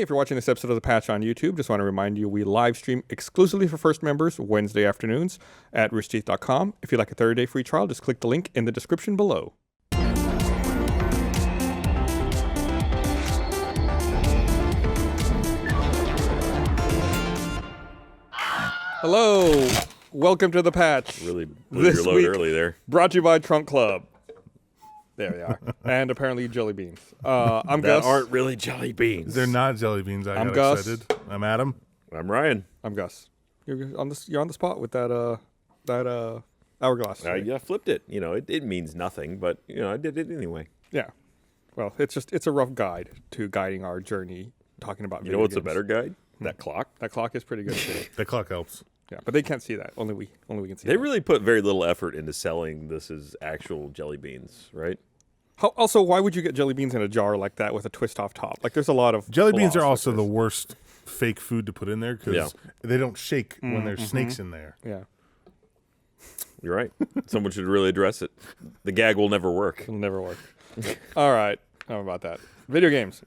Hey, if you're watching this episode of The Patch on YouTube, just want to remind you we live stream exclusively for first members Wednesday afternoons at roosterteeth.com. If you'd like a 30-day free trial, just click the link in the description below. Hello, welcome to The Patch. Really blew your load early there. Brought to you by Trunk Club. There they are. And apparently jelly beans. I'm Gus. That aren't really jelly beans. They're not jelly beans. I'm Gus. excited. I'm Adam. I'm Ryan. I'm Gus. You're on the spot with that hourglass. Yeah, I flipped it. You know, it means nothing, but I did it anyway. Yeah. Well, it's a rough guide to guiding our journey talking about video You know what's games. a better guide? That clock. That clock is pretty good too. The clock helps. Yeah, but they can't see that. Only we can see. They that. really put very little effort into selling this as actual jelly beans, right? Also, why would you get jelly beans in a jar like that with a twist off top? Like, there's a lot of Jelly beans are flaws also with the this. worst fake food to put in there because they don't shake when there's snakes in there. Yeah, You're right. Someone should really address it. The gag will never work. it'll never work. All right, how about that? Video games.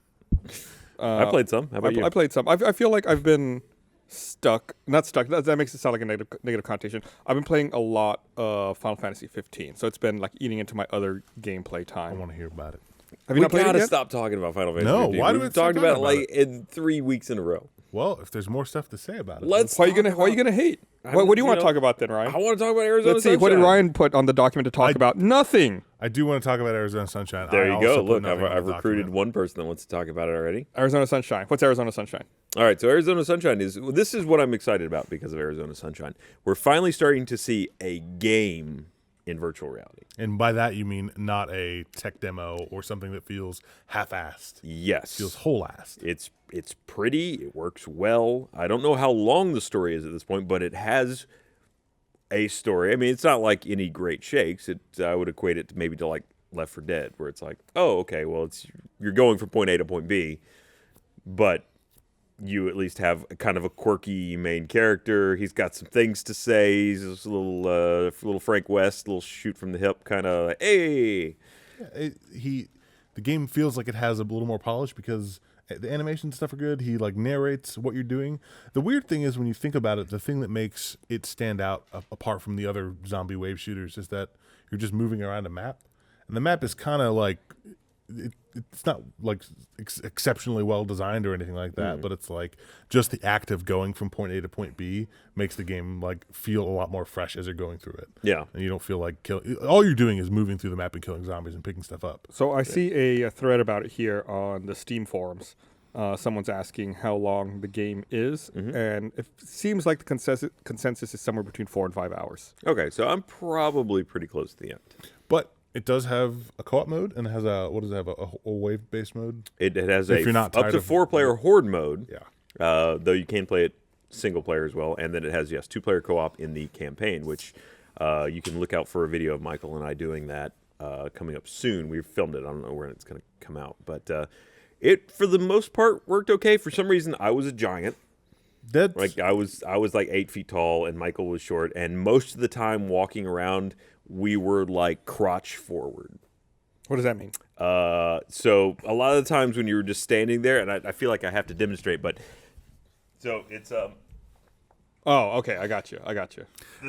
I played some. How about you? I played some. I feel like I've been stuck. Not stuck. That makes it sound like a negative connotation. I've been playing a lot of Final Fantasy 15, so it's been like eating into my other gameplay I time. want to hear about it. Have you We not played it gotta yet? stop talking about Final Fantasy. No, 15. why do We've we stop talked about it talking like about in 3 weeks in a row? Well, if there's more stuff to say about it. Let's. Why are you gonna hate? What do you want to know, talk about then, Ryan? I want to talk about Arizona Let's see. What did Sunshine. Ryan put on the document to talk about? Nothing. I do want to talk about Arizona Sunshine. There I you also go. put Look, nothing on I've the recruited document. one person that wants to talk about it already. Arizona Sunshine. What's Arizona Sunshine? All right, so Arizona Sunshine this is what I'm excited about because of Arizona Sunshine. We're finally starting to see a game in virtual reality. And by that, you mean not a tech demo or something that feels half-assed. Yes. Feels whole-assed. It's pretty, it works well. I don't know how long the story is at this point, but it has a story. I mean, it's not like any great shakes. I would equate it to maybe to like Left 4 Dead, where it's like, oh, okay, well, you're going from point A to point B, but you at least have kind of a quirky main character. He's got some things to say. He's just a little Frank West, little shoot from the hip kind of, hey. The game feels like it has a little more polish because the animation stuff are good. He like narrates what you're doing. The weird thing is when you think about it, the thing that makes it stand out apart from the other zombie wave shooters is that you're just moving around a map, and the map is kind of like it's not like exceptionally well designed or anything like that, but it's like just the act of going from point A to point B makes the game like feel a lot more fresh as you're going through it. Yeah. And you don't feel like all you're doing is moving through the map and killing zombies and picking stuff up. So I see a thread about it here on the Steam forums. Someone's asking how long the game is, and it seems like the consensus is somewhere between 4 and 5 hours. Okay, so I'm probably pretty close to the end. But it does have a co-op mode, and it has a wave-based mode. It has If you're not up tired to of- 4-player horde mode. Yeah. Though you can play it single player as well, and then it has 2-player co-op in the campaign, which you can look out for a video of Michael and I doing that coming up soon. We've filmed it. I don't know when it's going to come out, but it for the most part worked okay. For some reason, I was a giant. Like I was like 8 feet tall, and Michael was short, and most of the time walking around, we were like crotch forward. What does that mean? So a lot of the times when you were just standing there, and I feel like I have to demonstrate, but so it's Oh, okay, I got you.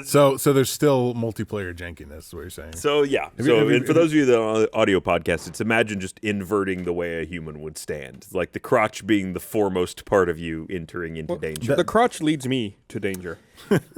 So there's still multiplayer jankiness, is what you're saying. so yeah. And for those of you that are on the audio podcast, it's imagine just inverting the way a human would stand, like the crotch being the foremost part of you entering into danger. The crotch leads me to danger,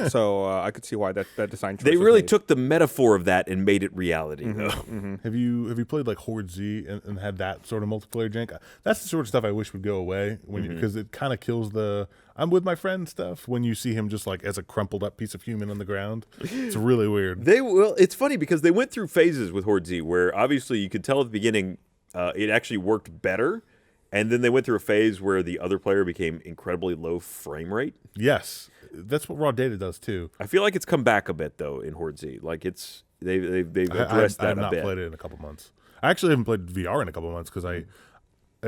so I could see why that design choice They was really made. took the metaphor of that and made it reality, though. Have you played like Horde Z and had that sort of multiplayer jank? That's the sort of stuff I wish would go away because it kind of kills the I'm with my friend stuff when you see him just like as a crumpled up piece of human on the ground. It's really weird. It's funny because they went through phases with Horde Z where obviously you could tell at the beginning it actually worked better, and then they went through a phase where the other player became incredibly low frame rate. Yes, that's what Raw Data does too. I feel like it's come back a bit though in Horde Z. Like they've addressed I have that a not bit. played it in a couple months. I actually haven't played VR in a couple months because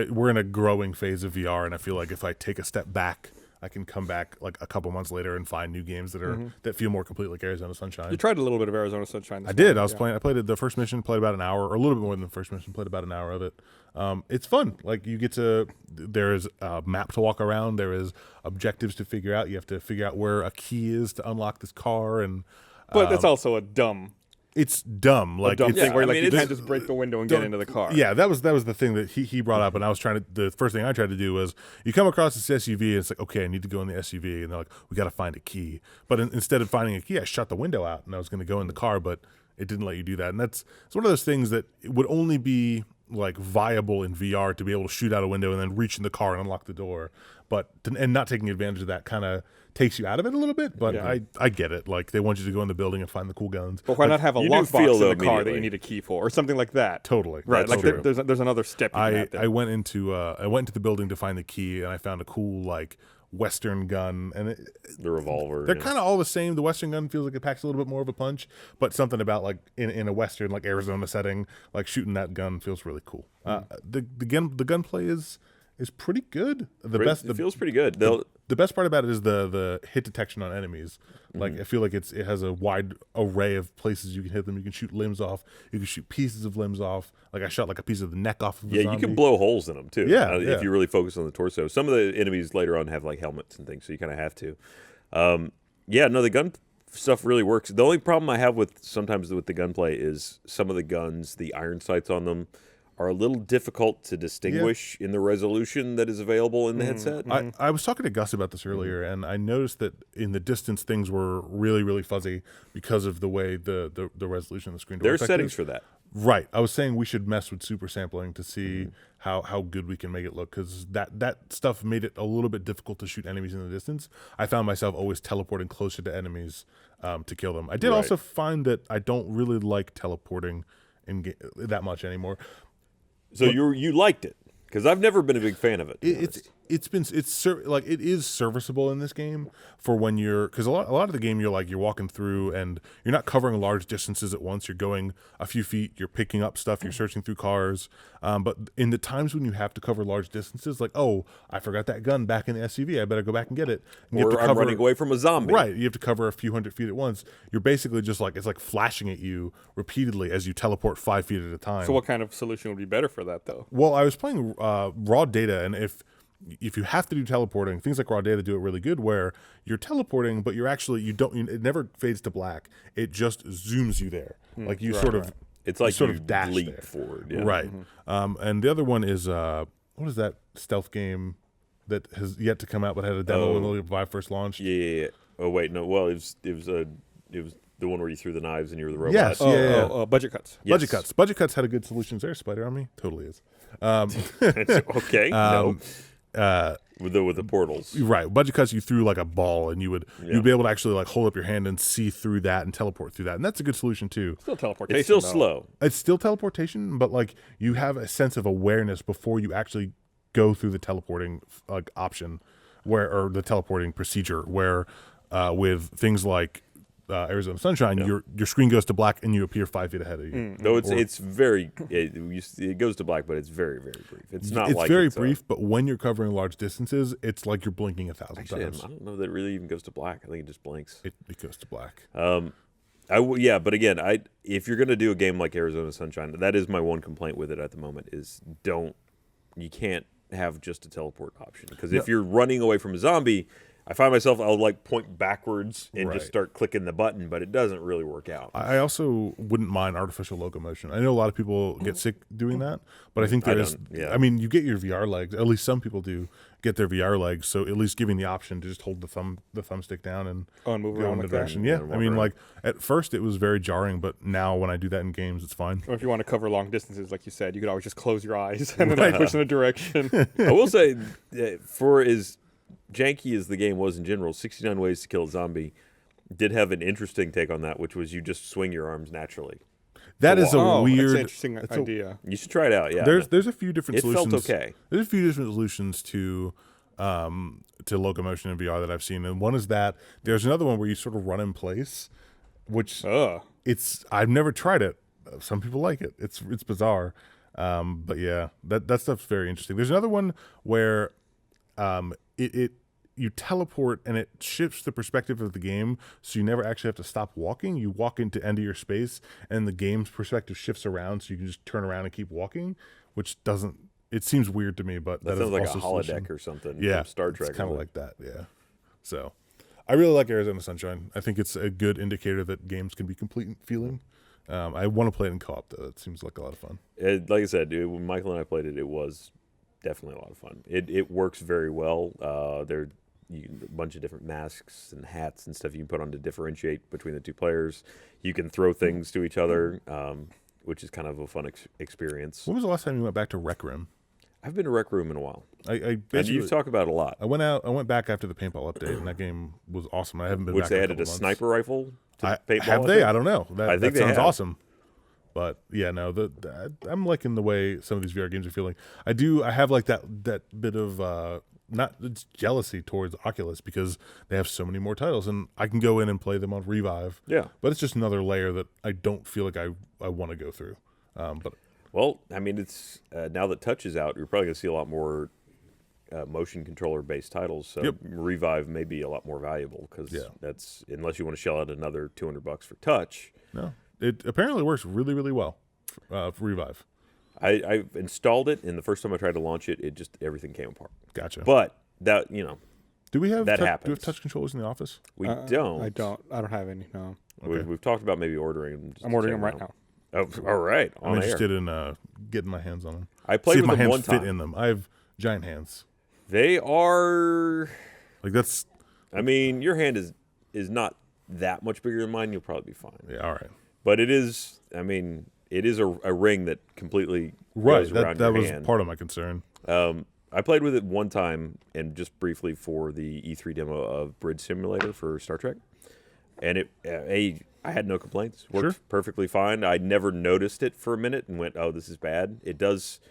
we're in a growing phase of VR, and I feel like if I take a step back, I can come back like a couple months later and find new games that feel more complete, like Arizona Sunshine. You tried a little bit of Arizona Sunshine. I did. I was playing. I played the first mission, played about an hour, or a little bit more than the first mission. Played about an hour of it. It's fun. Like you get to. There is a map to walk around. There is objectives to figure out. You have to figure out where a key is to unlock this car, and but that's also a dumb. It's dumb. Like dumb it's, thing where I like mean, you it's- can't just break the window and get into the car. Yeah, that was the thing that he brought up, and I was trying to. The first thing I tried to do was you come across this SUV, and it's like, okay, I need to go in the SUV, and they're like, we got to find a key. But instead of finding a key, I shut the window out, and I was going to go in the car, but it didn't let you do that. And it's one of those things that it would only be like viable in VR to be able to shoot out a window and then reach in the car and unlock the door. And not taking advantage of that kind of takes you out of it a little bit. But Yeah. I get it. Like they want you to go in the building and find the cool guns. But why not have a you do lockbox feel, in though, the car that immediately. you need a key for, or something like that? Totally. Right. That's Like true. there's another step. You can add there. I went into the building to find the key, and I found a cool like Western gun, and The revolver. they're kind of all the same. The Western gun feels like it packs a little bit more of a punch, but something about like in a Western like Arizona setting, like shooting that gun feels really cool. The gunplay is pretty good. It feels pretty good. The best part about it is the hit detection on enemies. Like I feel like it has a wide array of places you can hit them. You can shoot limbs off. You can shoot pieces of limbs off. Like I shot like a piece of the neck off of the Yeah, zombie. you can blow holes in them too. Yeah, If you really focus on the torso. Some of the enemies later on have like helmets and things, so you kind of have to. The gun stuff really works. The only problem I have sometimes with the gunplay is some of the guns, the iron sights on them, are a little difficult to distinguish in the resolution that is available in the headset. I was talking to Gus about this earlier, and I noticed that in the distance things were really, really fuzzy because of the way the resolution of the screen door There's effect settings is. for that. Right. I was saying we should mess with super sampling to see how good we can make it look, because that stuff made it a little bit difficult to shoot enemies in the distance. I found myself always teleporting closer to enemies to kill them. I did Right. also find that I don't really like teleporting that much anymore. So you liked it because I've never been a big fan of it. to be honest. It is serviceable in this game for when because a lot of the game you're walking through and you're not covering large distances at once. You're going a few feet, you're picking up stuff, you're searching through cars. But in the times when you have to cover large distances, like, oh, I forgot that gun back in the SUV, I better go back and get it. And you have Or to I'm cover, running away from a zombie. right? You have to cover a few hundred feet at once. You're basically just like, it's like flashing at you repeatedly as you teleport 5 feet at a time. So what kind of solution would be better for that, though? Well, I was playing raw data, and if you have to do teleporting, things like raw data do it really good, where you're teleporting, but it never fades to black. It just zooms you there, like you sort of. It's like sort you of dash leap there. forward. Yeah. Right. And the other one is what is that stealth game that has yet to come out but had a demo when the Vive first launched? Yeah. Oh wait, no. Well, it was the one where you threw the knives and you were the robot. Yes. Budget cuts. Yes. Budget Cuts had a good solutions there. Spider Army totally is. Okay. No. With the portals. Right. Budget Cuts, you threw like a ball, and you'd be able to actually like hold up your hand and see through that and teleport through that, and that's a good solution too. Still teleportation. It's still though. slow. It's still teleportation, but like you have a sense of awareness before you actually go through the teleporting like option, or the teleporting procedure, where with things like Arizona Sunshine, your screen goes to black and you appear 5 feet ahead of you. No, it's very. It goes to black, but it's very, very brief. It's not. It's like very it's brief, but when you're covering large distances, it's like you're blinking 1,000 Actually, I times. don't know that it really even goes to black. I think it just blinks. It goes to black. But again, if you're going to do a game like Arizona Sunshine, that is my one complaint with it at the moment. You can't have just a teleport option, because if you're running away from a zombie, I find myself I'll like point backwards and Right. just start clicking the button, but it doesn't really work out. I also wouldn't mind artificial locomotion. I know a lot of people get sick doing that, but I think there is. don't, yeah. I mean, you get your VR legs. At least some people do get their VR legs. So at least giving the option to just hold the thumbstick down and and move go around in the like that. direction. Yeah, Yeah, and I walk mean, around. like at first it was very jarring, but now when I do that in games, it's fine. Or if you want to cover long distances, like you said, you could always just close your eyes and then push in a direction. I will say, for as janky as the game was in general, 69 Ways to Kill a Zombie did have an interesting take on that, which was you just swing your arms naturally. That is a Oh, weird. That's an interesting that's a- idea. You should try it out. Yeah, There's a few different it felt solutions. okay. There's a few different solutions to locomotion in VR that I've seen, and one is that there's another one where you sort of run in place, which I've never tried it. Some people like it. It's bizarre, but yeah, that stuff's very interesting. There's another one where it you teleport and it shifts the perspective of the game, so you never actually have to stop walking. You walk into end of your space, and the game's perspective shifts around, so you can just turn around and keep walking, which doesn't. It seems weird to me, but That is sounds like a also holodeck or something. Yeah, from Star Trek. It's kind of like that. Yeah. So, I really like Arizona Sunshine. I think it's a good indicator that games can be complete feeling. I want to play it in co-op though. It seems like a lot of fun. Like I said, when Michael and I played it, it was definitely a lot of fun. It works very well. There a bunch of different masks and hats and stuff you can put on to differentiate between the two players. You can throw things to each other, which is kind of a fun experience. When was the last time you went back to Rec Room? I've been to Rec Room in a while. And you've talked about it a lot. I went back after the paintball update, and that game was awesome. I haven't been Which back they in a added couple a months. sniper rifle to paintball. Have they? I don't know. I think that they sounds have. awesome. But yeah, no, I'm liking the way some of these VR games are feeling. I have like that bit of not it's jealousy towards Oculus because they have so many more titles, and I can go in and play them on Revive. Yeah, but it's just another layer that I don't feel like I want to go through. But well, I mean, it's now that Touch is out, you're probably going to see a lot more motion controller based titles. So Revive may be a lot more valuable because that's unless you want to shell out another $200 for Touch. No, it apparently works really, really well for Revive. I installed it, and the first time I tried to launch it, it just everything came apart. Gotcha. But that do we have that Do we happens. have touch controllers in the office? We don't. I don't have any. No. Okay. We've talked about maybe ordering them. I'm ordering them right now. Oh, all right. I'm interested in getting my hands on them. I played See if with my them hands one fit time. in them. I have giant hands. They are. Like that's. I mean, your hand is not that much bigger than mine. You'll probably be fine. Yeah. All right. But it is. I mean, it is a ring that completely Right. goes around That your was hand. part of my concern. I played with it one time and just briefly for the E3 demo of Bridge Simulator for Star Trek, and I had no complaints. Worked perfectly fine. I never noticed it for a minute and went, "Oh, this is bad." It does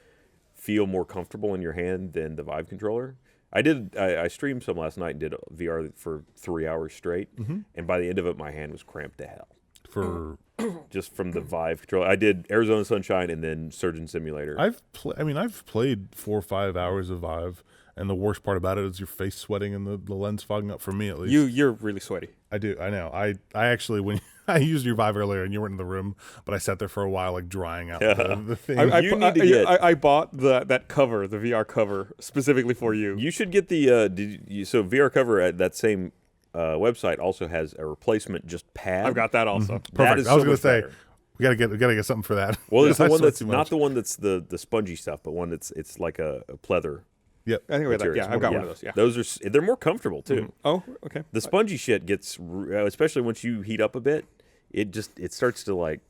feel more comfortable in your hand than the Vive controller. I streamed some last night and did VR for 3 hours straight, and by the end of it, my hand was cramped to hell. Just from the Vive controller. I did Arizona Sunshine and then Surgeon Simulator. I've played 4 or 5 hours of Vive, and the worst part about it is your face sweating and the lens fogging up, for me at least. You're really sweaty. I do. I know. I actually, when I used your Vive earlier and you weren't in the room, but I sat there for a while, like drying out the thing. I bought that cover, the VR cover, specifically for you. You should get the so VR cover at that same website also has a replacement just pad. I've got that also. Perfect. That is I was so going much to say better. we gotta get something for that. Well, there's I the one sweat that's too not much. the one that's the spongy stuff, but one that's it's like a pleather. Yep. I think we had that. material. Yeah, I've got one of those. Yeah. Those they're more comfortable too. Oh, okay. The spongy shit gets, especially once you heat up a bit, it starts to like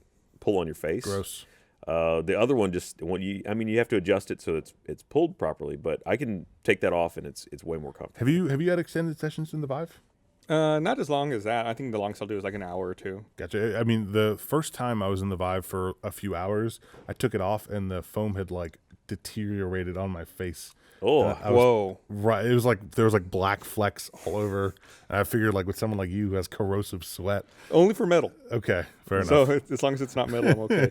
pull on your face. Gross. The other one you have to adjust it so it's pulled properly, but I can take that off and it's way more comfortable. Have you had extended sessions in the Vive? Not as long as that. I think the longest I'll do is like an hour or two. Gotcha. I mean, the first time I was in the Vive for a few hours, I took it off and the foam had like deteriorated on my face. Oh, Whoa. Right. It was like there was like black flecks all over. And I figured like with someone like you who has corrosive sweat. Only for metal. Okay, fair enough. So as long as it's not metal, I'm okay.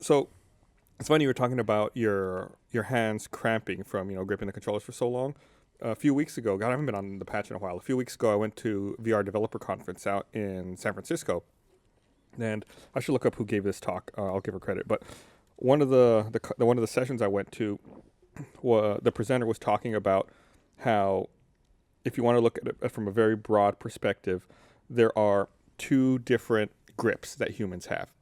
So it's funny you were talking about your hands cramping from gripping the controllers for so long. A few weeks ago, God, I haven't been on the patch in a while. A few weeks ago, I went to VR Developer Conference out in San Francisco, and I should look up who gave this talk. I'll give her credit, but one of the one of the sessions I went to, the presenter was talking about how, if you want to look at it from a very broad perspective, there are two different grips that humans have.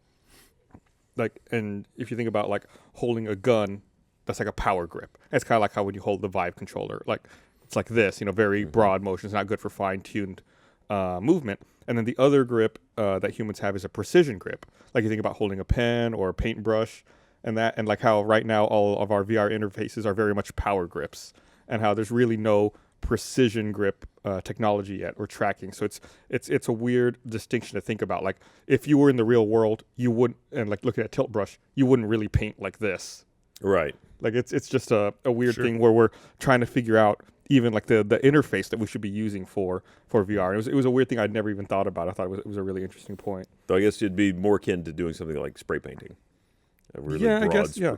Like, and if you think about like holding a gun, that's like a power grip. It's kind of like how when you hold the Vive controller, like it's like this, very broad motion. It's not good for fine-tuned movement. And then the other grip that humans have is a precision grip. Like you think about holding a pen or a paintbrush, and like how right now all of our VR interfaces are very much power grips, and how there's really no precision grip technology yet or tracking. So it's a weird distinction to think about. Like if you were in the real world, you wouldn't, and like looking at a tilt brush, you wouldn't really paint like this. right. Like it's just a weird thing where we're trying to figure out even like the interface that we should be using for VR. It was a weird thing I'd never even thought about. I thought it was a really interesting point. So I guess it'd be more akin to doing something like spray painting. really Yeah, I broad guess, yeah.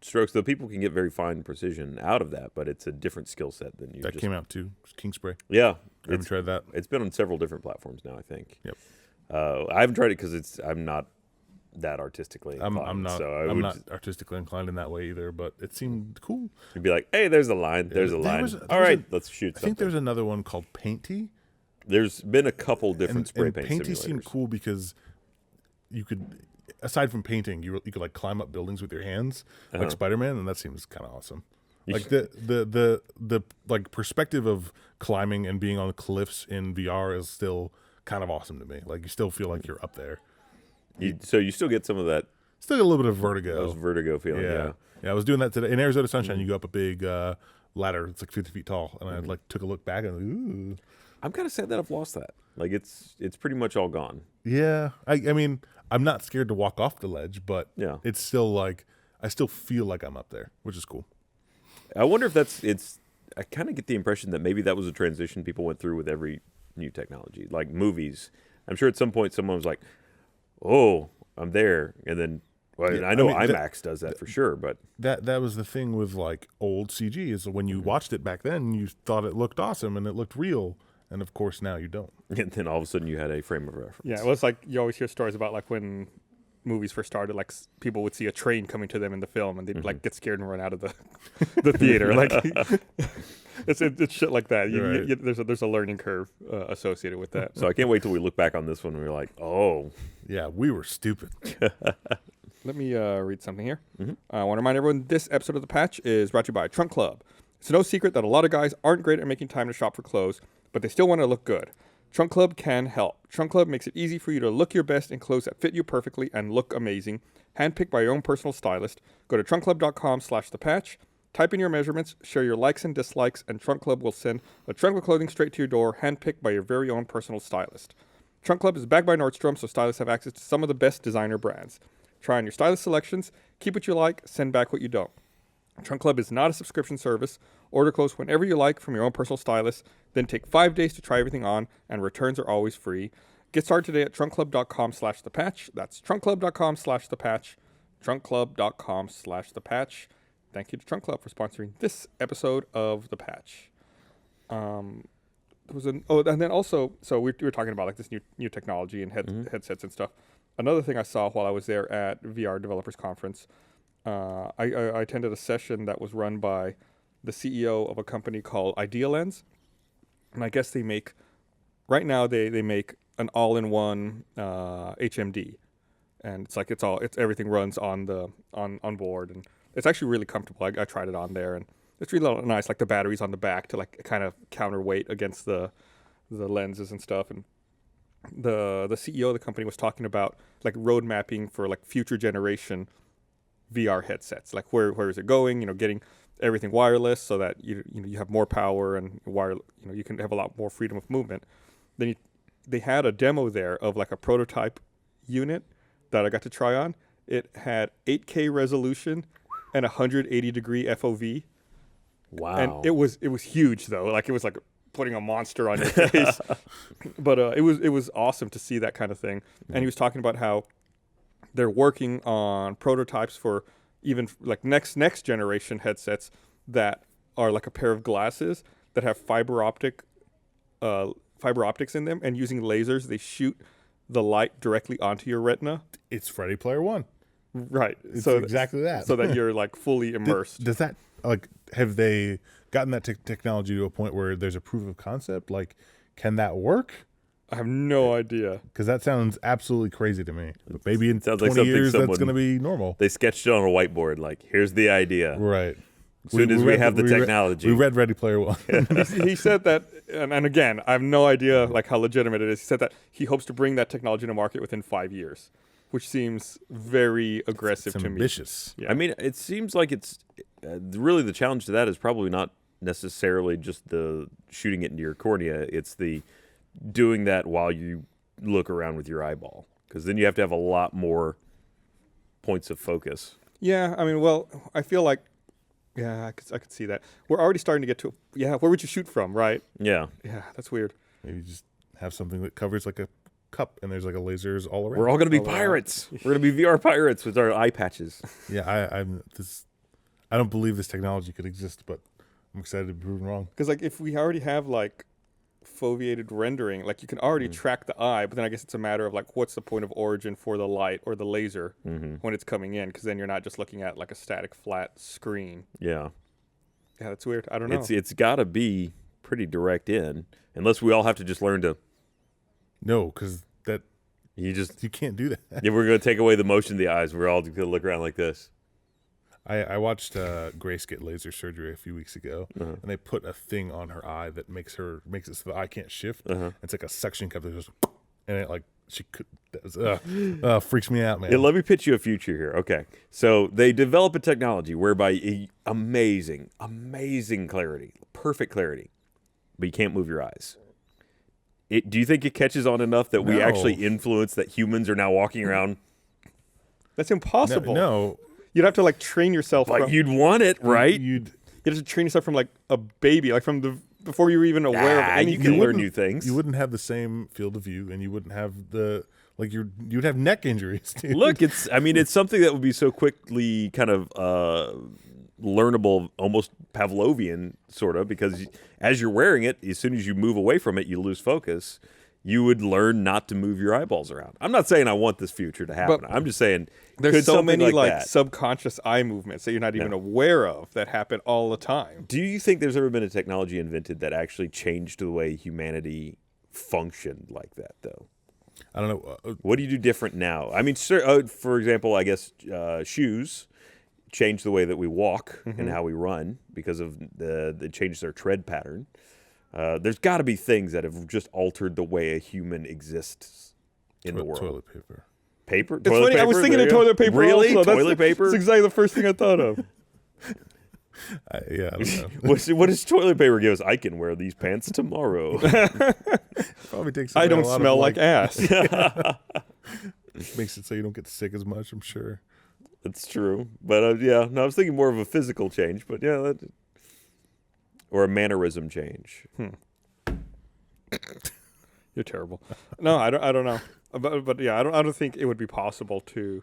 strokes. Though people can get very fine precision out of that, but it's a different skill set than you. That came out too. King Spray. Yeah, I haven't tried that. It's been on several different platforms now, I think. Yep. I haven't tried it because I'm not that artistically inclined. I'm not. So I'm not artistically inclined in that way either. But it seemed cool. You'd be like, "Hey, there's a line. There's a line. All right, let's shoot." I think there's another one called Painty. There's been a couple different spray paint Painty simulators. seemed cool because you could, aside from painting, you could like climb up buildings with your hands, like Spider-Man, and that seems kind of awesome. Like the like perspective of climbing and being on cliffs in VR is still kind of awesome to me. Like you still feel like you're up there. So you still get some of that. Still get a little bit of vertigo. Those vertigo feeling. Yeah. I was doing that today in Arizona Sunshine. You go up a big ladder. It's like 50 feet tall, and I like took a look back and ooh. I'm kind of sad that I've lost that. Like it's pretty much all gone. Yeah, I mean, I'm not scared to walk off the ledge, but Yeah. it's still like I still feel like I'm up there, which is cool. I wonder if I kind of get the impression that maybe that was a transition people went through with every new technology, like movies. I'm sure at some point someone was like, "Oh, I'm there," and then I know IMAX does that for sure. But that was the thing with like old CG is when you watched it back then, you thought it looked awesome and it looked real, and of course now you don't. and then all of a sudden you had a frame of reference. Yeah, well, it's like you always hear stories about like when movies first started, like people would see a train coming to them in the film and they'd like get scared and run out of the theater. Like it's shit like that. There's a learning curve associated with that. So I can't wait till we look back on this one and we're like, "Oh, Yeah, we were stupid. Let me read something here. I want to remind everyone this episode of The Patch is brought to you by Trunk Club. It's no secret that a lot of guys aren't great at making time to shop for clothes, but they still want to look good. Trunk Club can help. Trunk Club makes it easy for you to look your best in clothes that fit you perfectly and look amazing. Handpicked by your own personal stylist. Go to trunkclub.com/thepatch. Type in your measurements, share your likes and dislikes, and Trunk Club will send a trunk of clothing straight to your door, handpicked by your very own personal stylist. Trunk Club is backed by Nordstrom, so stylists have access to some of the best designer brands. Try on your stylist selections, keep what you like, send back what you don't. Trunk Club is not a subscription service. Order clothes whenever you like from your own personal stylist, then take 5 days to try everything on, and returns are always free. Get started today at trunkclub.com/thepatch. That's trunkclub.com/thepatch. Trunkclub.com/thepatch. Thank you to Trunk Club for sponsoring this episode of The Patch. And then also, so we were talking about like this new technology and headsets and stuff. Another thing I saw while I was there at VR Developers Conference, I attended a session that was run by the CEO of a company called IdeaLens, and I guess they make an all-in-one HMD, and it's everything runs on board, and it's actually really comfortable. I tried it on there, and it's really nice. Like the batteries on the back to like kind of counterweight against the lenses and stuff. And the CEO of the company was talking about like road mapping for like future generation VR headsets. Like where is it going? Getting everything wireless so that you have more power and you can have a lot more freedom of movement. Then they had a demo there of like a prototype unit that I got to try on. It had 8K resolution and 180-degree FOV. wow!" And it was huge though. Like it was like putting a monster on your face. But it was awesome to see that kind of thing. And he was talking about how they're working on prototypes for even like next generation headsets that are like a pair of glasses that have fiber optics in them, and using lasers they shoot the light directly onto your retina. It's Ready Player One. Right. It's exactly that. So that you're like fully immersed. Does that like have they gotten that technology to a point where there's a proof of concept? Like, can that work? I have no idea. Because that sounds absolutely crazy to me. But maybe in Sounds 20 like something years, that's someone- going to be normal. They sketched it on a whiteboard. Like, here's the idea. Right. As soon as we have the technology. We read Ready Player One. He said that, and again, I have no idea like how legitimate it is. He said that he hopes to bring that technology to market within 5 years, which seems very aggressive It's to me. ambitious. Yeah. I mean, it seems like it's really the challenge to that is probably not necessarily just the shooting it into your cornea. It's the doing that while you look around with your eyeball, because then you have to have a lot more points of focus. Yeah, I mean, well, I feel like, yeah, I could see that. We're already starting to get to, where would you shoot from, right? Yeah. Yeah, that's weird. Maybe just have something that covers like a cup, and there's like a lasers all around. We're all going to be pirates. We're going to be VR pirates with our eye patches. Yeah, I don't believe this technology could exist, but I'm excited to be proven wrong. Because like if we already have like foveated rendering, like you can already track the eye, but then I guess it's a matter of like what's the point of origin for the light or the laser when it's coming in, because then you're not just looking at like a static flat screen. Yeah. Yeah, that's weird. I don't know. It's got to be pretty direct in, unless we all have to just learn to. No, because you can't do that. Yeah, we're going to take away the motion of the eyes. We're all going to look around like this. I watched Grace get laser surgery a few weeks ago, and they put a thing on her eye that makes it so the eye can't shift. It's like a suction cup that goes, and it like she could. That was, freaks me out, man. Yeah, let me pitch you a future here. Okay, so they develop a technology whereby amazing clarity, perfect clarity, but you can't move your eyes. Do you think it catches on enough that we actually influence that humans are now walking around? That's impossible. No. You'd have to like train yourself. Like you'd want it, right? You'd have to train yourself from like a baby, like before you were even aware of anything. You can learn new things. You wouldn't have the same field of view, and you wouldn't have you'd have neck injuries. Dude. Look, it's something that would be so quickly kind of learnable, almost Pavlovian sort of, because as you're wearing it, as soon as you move away from it, you lose focus. You would learn not to move your eyeballs around. I'm not saying I want this future to happen. I'm just saying there's so many like subconscious eye movements that you're not even aware of that happen all the time. Do you think there's ever been a technology invented that actually changed the way humanity functioned like that, though? I don't know. What do you do different now? I mean, for example, I guess shoes change the way that we walk and how we run because of they changed their tread pattern. There's got to be things that have just altered the way a human exists in the world. Toilet paper. It's funny. I was thinking of toilet paper. Really? Also. Toilet paper? That's exactly the first thing I thought of. I don't know. What does toilet paper give us? I can wear these pants tomorrow. Probably takes. I don't smell like ass. Makes it so you don't get sick as much. I'm sure. That's true, but I was thinking more of a physical change. But yeah, or a mannerism change. You're terrible. No, I don't know. But yeah, I don't think it would be possible to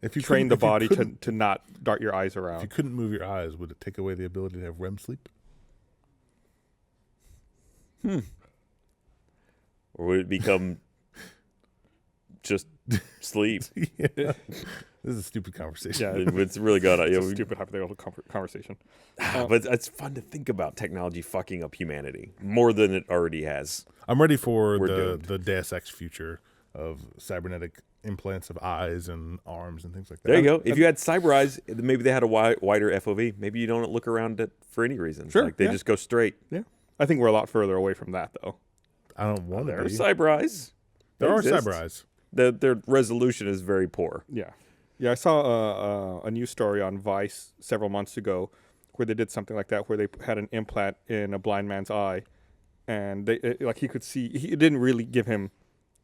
train the body to not dart your eyes around. If you couldn't move your eyes, would it take away the ability to have REM sleep? Or would it become just sleep? Yeah. This is a stupid conversation. Yeah, it's really got a stupid hypothetical conversation. But it's fun to think about technology fucking up humanity more than it already has. I'm ready for the Deus Ex future of cybernetic implants of eyes and arms and things like that. There you go. If you had cyber eyes, maybe they had a wider FOV. Maybe you don't look around it for any reason. Sure, like they just go straight. Yeah, I think we're a lot further away from that, though. I don't want to. There are cyber eyes. There are cyber eyes. Their resolution is very poor. Yeah. Yeah, I saw a news story on Vice several months ago where they did something like that, where they had an implant in a blind man's eye, and he could see. It didn't really give him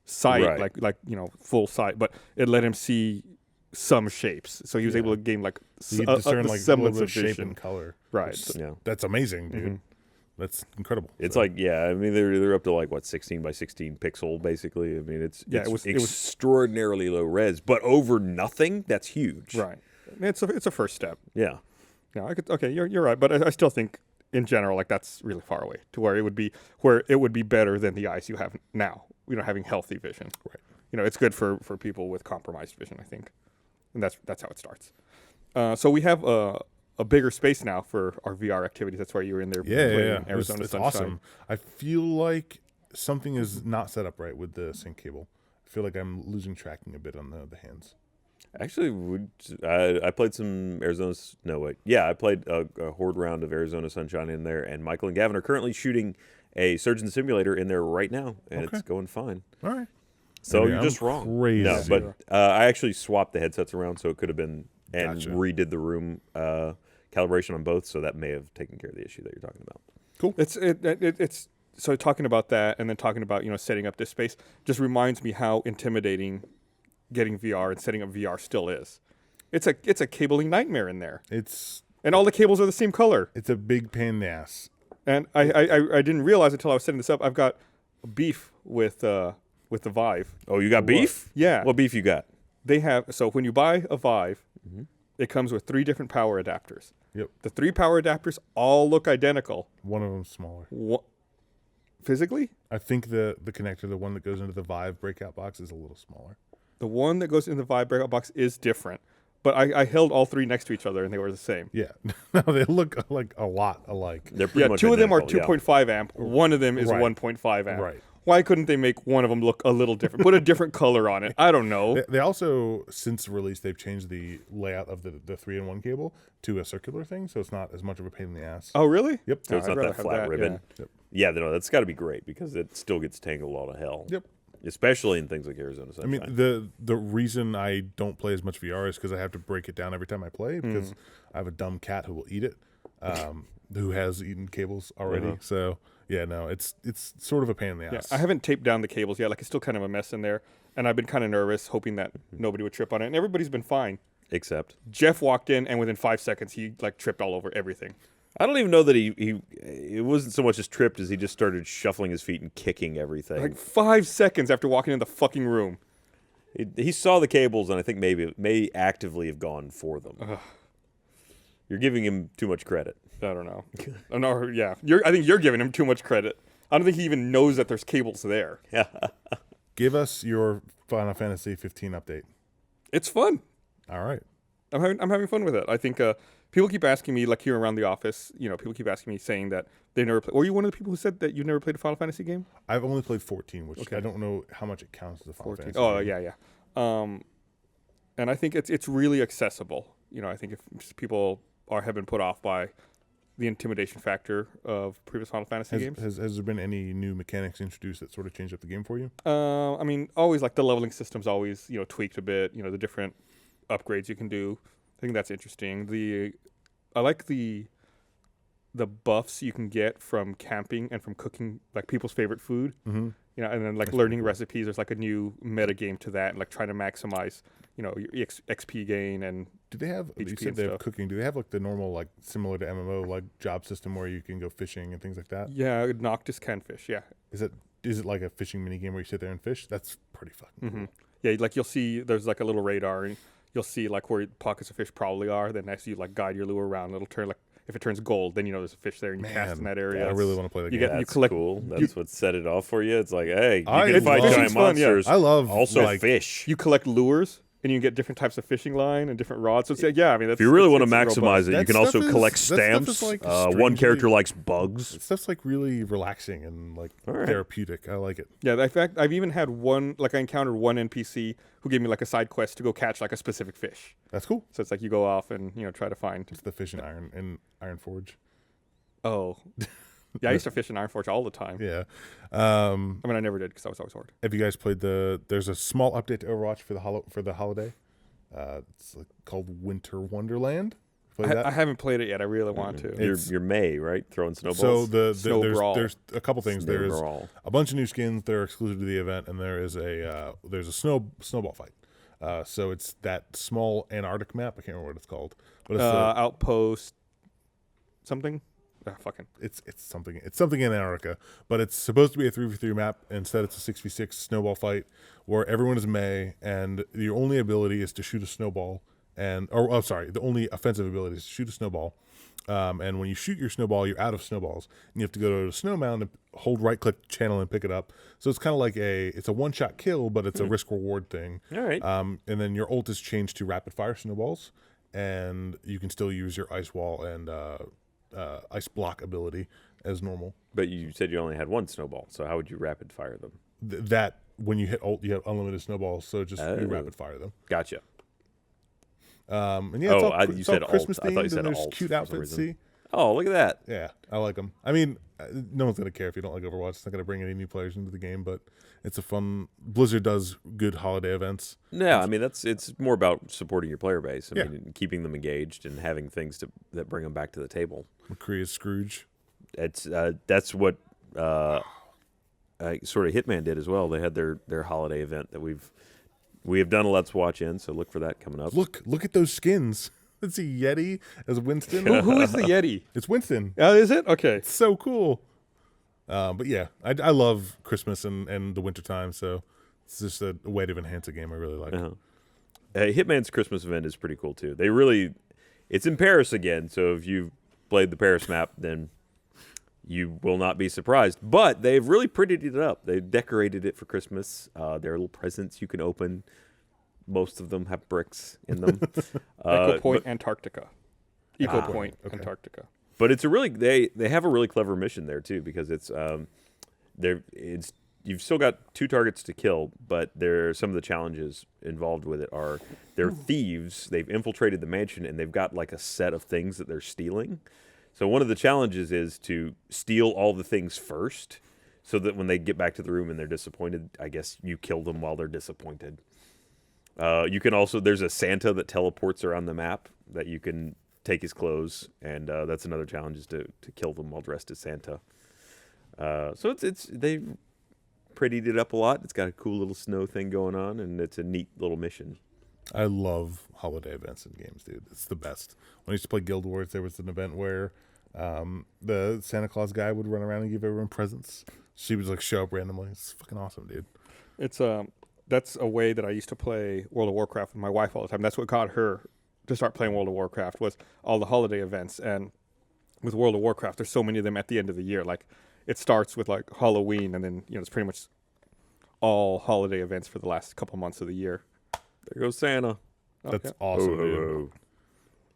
sight, right. like full sight, but it let him see some shapes. So he was able to gain like you discern like semblance a of shape vision. and color. Right. That's amazing, dude. That's incredible. It's like, I mean, they're up to like, 16 by 16 pixel, basically. I mean, it's it was extraordinarily low res, but over nothing, that's huge. Right. It's a first step. Yeah. Yeah, you're right, but I still think in general, like that's really far away to where it would be better than the eyes you have now, having healthy vision. Right. It's good for people with compromised vision, I think. And that's how it starts. So we have a bigger space now for our VR activities. That's why you were in there playing Arizona it's Sunshine. Awesome. I feel like something is not set up right with the sync cable. I feel like I'm losing tracking a bit on the hands. Actually, I played some Arizona. No, wait. Yeah, I played a horde round of Arizona Sunshine in there, and Michael and Gavin are currently shooting a Surgeon Simulator in there right now, and it's going fine. All right. So you're just wrong. Crazy. No, but I actually swapped the headsets around, so it could have been, and Gotcha. redid the room calibration on both, so that may have taken care of the issue that you're talking about. Cool. It's so talking about that, and then talking about setting up this space just reminds me how intimidating getting VR and setting up VR still is. It's a cabling nightmare in there. And all the cables are the same color. It's a big pain in the ass. And I didn't realize until I was setting this up. I've got beef with with the Vive. Oh, you got beef? Yeah. What beef you got? They have, so when you buy a Vive, Mm-hmm. it comes with 3 different power adapters. Yep. The 3 power adapters all look identical. One of them's smaller. Physically? I think the connector, the one that goes into the Vive breakout box, is a little smaller. The one that goes in the Vive breakout box is different. But I held all 3 next to each other, and they were the same. Yeah. No, they look like a lot alike. They're pretty Yeah, much 2 of them are identical, 2.5 amp. One of them is Right. 1.5 amp. Right. Why couldn't they make one of them look a little different? Put a different color on it. I don't know. They also, since release, they've changed the layout of the 3-in-1 cable to a circular thing, so it's not as much of a pain in the ass. Oh, really? Yep. So it's I'd not rather that have flat that, ribbon. Yep. Yeah, no, that's got to be great because it still gets tangled a lot of hell. Yep. Especially in things like Arizona I Sunshine. mean, the reason I don't play as much VR is because I have to break it down every time I play because I have a dumb cat who will eat it, who has eaten cables already. So yeah, no, it's sort of a pain in the Yeah, ass. I haven't taped down the cables yet. Like, it's still kind of a mess in there. And I've been kind of nervous, hoping that nobody would trip on it. And everybody's been fine. Except Jeff walked in, and within 5 seconds, he, like, tripped all over everything. I don't even know that he it wasn't so much as tripped as he just started shuffling his feet and kicking everything. Like, 5 seconds after walking in the fucking room. He saw the cables and I think may actively have gone for them. You're giving him too much credit. I don't know. Oh, no, yeah. I think you're giving him too much credit. I don't think he even knows that there's cables there. Give us your Final Fantasy 15 update. It's fun. All right. I'm having fun with it. I think people keep asking me, like here around the office, people keep asking me, saying that they've never played. Were you one of the people who said that you've never played a Final Fantasy game? I've only played 14, which Okay. I don't know how much it counts as a Final 14. Fantasy. Oh, game. yeah. And I think it's really accessible. I think if people have been put off by the intimidation factor of previous Final Fantasy games. Has there been any new mechanics introduced that sort of changed up the game for you? I mean, always like the leveling system's always tweaked a bit. The different upgrades you can do. I think that's interesting. I like the buffs you can get from camping and from cooking like people's favorite food. Mm-hmm. And then like learning recipes. There's like a new meta game to that, and like trying to maximize your XP gain and. Do they have? You HP said and they have stuff. cooking. Do they have like the normal, like similar to MMO, like job system where you can go fishing and things like that? Yeah, Noctis can fish. Yeah. Is it like a fishing mini game where you sit there and fish? That's pretty fucking cool. Yeah, like you'll see there's like a little radar, and you'll see like where pockets of fish probably are. Then as you like guide your lure around, it'll turn like if it turns gold, then there's a fish there, and you cast in that area. I really want to play the You game. get- That's collect- cool. That's what set it off for you. It's like, hey, you I can fight love- giant Fishing's fun, yeah. monsters. I love also like, fish. You collect lures, and you can get different types of fishing line and different rods. So it's yeah, I mean, that's, If you really want to it's maximize robust. it, you That can also stuff collect is- that stuff stamps. is, like, One strangely- character likes bugs. stuff's like really relaxing and like right. therapeutic. I like it. Yeah, in fact, I've even had I encountered one NPC who gave me like a side quest to go catch like a specific fish. That's cool. So it's like you go off and try to find. It's the fish in Iron Forge. Oh, yeah, I used to fish in Ironforge all the time. Yeah. I mean, I never did because I was always bored. Have you guys played there's a small update to Overwatch for the holiday. It's called Winter Wonderland. Played that? I haven't played it yet. I really want to. You're May, right? Throwing snowballs. So Snow Brawl. there's a couple things. Snow There's Brawl. a bunch of new skins that are exclusive to the event, and there's a snowball fight. So it's that small Antarctic map. I can't remember what it's called, but it's Outpost something. Fucking. it's something in Antarctica, but it's supposed to be a 3v3 map. Instead, it's a 6v6 snowball fight where everyone is May, and your only ability is to shoot a snowball. The only offensive ability is to shoot a snowball. And when you shoot your snowball, you're out of snowballs, and you have to go to a snow mound and hold right-click channel and pick it up. So it's kind of like it's a one-shot kill, but it's a risk-reward thing. All right. And then your ult is changed to rapid-fire snowballs, and you can still use your ice wall and ice block ability as normal. But you said you only had one snowball, so how would you rapid fire them? That when you hit ult, you have unlimited snowballs, so just Oh. you rapid fire them. Gotcha. And yeah, You it's all said alt. Christmas I thought you themed, said and there's alt cute for some outfits. reason. See, Oh, look at that. yeah, I like them. I mean, no one's gonna care if you don't like Overwatch. It's not gonna bring any new players into the game, but it's a fun. Blizzard does good holiday events. Yeah, I mean it's more about supporting your player base. I Yeah. mean, keeping them engaged and having things that bring them back to the table. McCrea's Scrooge. That's what sort of Hitman did as well. They had their holiday event that we have done a Let's Watch in, so look for that coming up. Look at those skins. Let's see Yeti as Winston. Who is the Yeti? It's Winston. Is it? Okay. It's so cool. But yeah, I love Christmas and the wintertime, so it's just a way to enhance a game I really like. Hitman's Christmas event is pretty cool too. It's in Paris again, so if you've played the Paris map, then you will not be surprised. But they've really prettied it up. They've decorated it for Christmas. There are little presents you can open. Most of them have bricks in them. Echo Point, Antarctica. Eco Point, okay. Antarctica. But it's a really they have a really clever mission there too, because you've still got 2 targets to kill, but some of the challenges involved with it are they're thieves. They've infiltrated the mansion and they've got like a set of things that they're stealing. So one of the challenges is to steal all the things first, so that when they get back to the room and they're disappointed, I guess you kill them while they're disappointed. You can also, there's a Santa that teleports around the map that you can take his clothes, and that's another challenge, is to kill them while dressed as Santa. So they prettied it up a lot. It's got a cool little snow thing going on, and it's a neat little mission. I love holiday events in games, dude. It's the best. When I used to play Guild Wars, there was an event where the Santa Claus guy would run around and give everyone presents. She would like show up randomly. It's fucking awesome, dude. It's that's a way that I used to play World of Warcraft with my wife all the time. That's what got her to start playing World of Warcraft, was all the holiday events. And with World of Warcraft, there's so many of them at the end of the year. Like, it starts with like Halloween, and then it's pretty much all holiday events for the last couple months of the year. There goes Santa. That's awesome, dude.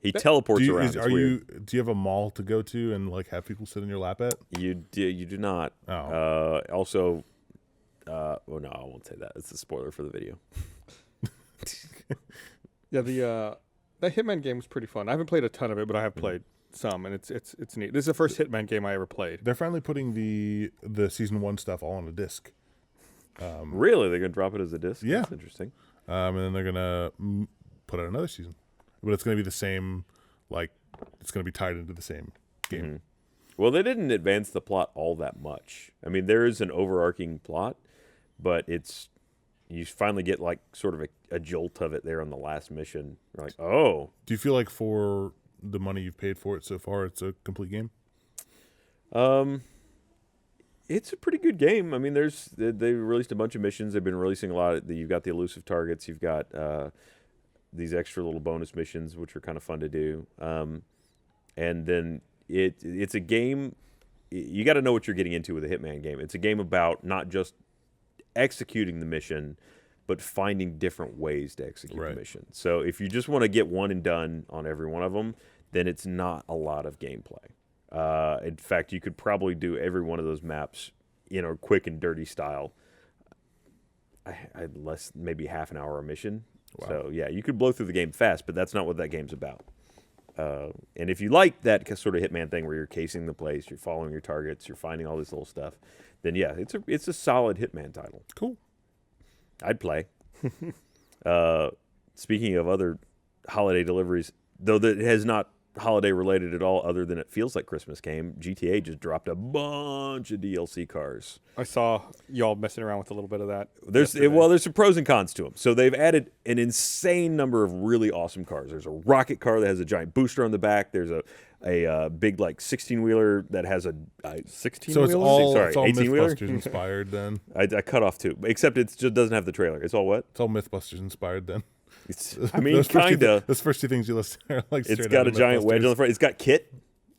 He teleports around. Do you have a mall to go to and like have people sit in your lap at? You do not. Oh. Also, well, no, I won't say that. It's a spoiler for the video. Yeah, that Hitman game was pretty fun. I haven't played a ton of it, but I have played some, and it's neat. This is the first Hitman game I ever played. They're finally putting the season 1 stuff all on a disc. Really? They're going to drop it as a disc? Yeah. That's interesting. And then they're gonna put out another season, but it's gonna be the same. Like, it's gonna be tied into the same game. Mm-hmm. Well, they didn't advance the plot all that much. I mean, there is an overarching plot, but you finally get like sort of a jolt of it there on the last mission. You're like, oh. Do you feel like for the money you've paid for it so far, it's a complete game? It's a pretty good game. I mean, they released a bunch of missions. They've been releasing a lot. You've got the elusive targets. You've got these extra little bonus missions, which are kind of fun to do. And then it's a game. You got to know what you're getting into with a Hitman game. It's a game about not just executing the mission, but finding different ways to execute the mission. So if you just want to get one and done on every one of them, then it's not a lot of gameplay. In fact, you could probably do every one of those maps in a quick and dirty style. Less, maybe half an hour a mission. Wow. So yeah, you could blow through the game fast, but that's not what that game's about. And if you like that sort of Hitman thing where you're casing the place, you're following your targets, you're finding all this little stuff, then yeah, it's a solid Hitman title. Cool. I'd play. Speaking of other holiday deliveries, though that has not holiday related at all, other than it feels like Christmas came, GTA just dropped a bunch of DLC cars. I saw y'all messing around with a little bit of that. There's some pros and cons to them. So they've added an insane number of really awesome cars. There's a rocket car that has a giant booster on the back. There's a big like 16-wheeler that has a 16. So it's all Mythbusters Mythbusters inspired then. I cut off two, except it just doesn't have the trailer. It's all what? It's all Mythbusters inspired then. I mean, kind of. Those first two things you list are like. It's got a giant wedge on the front. It's got Kit,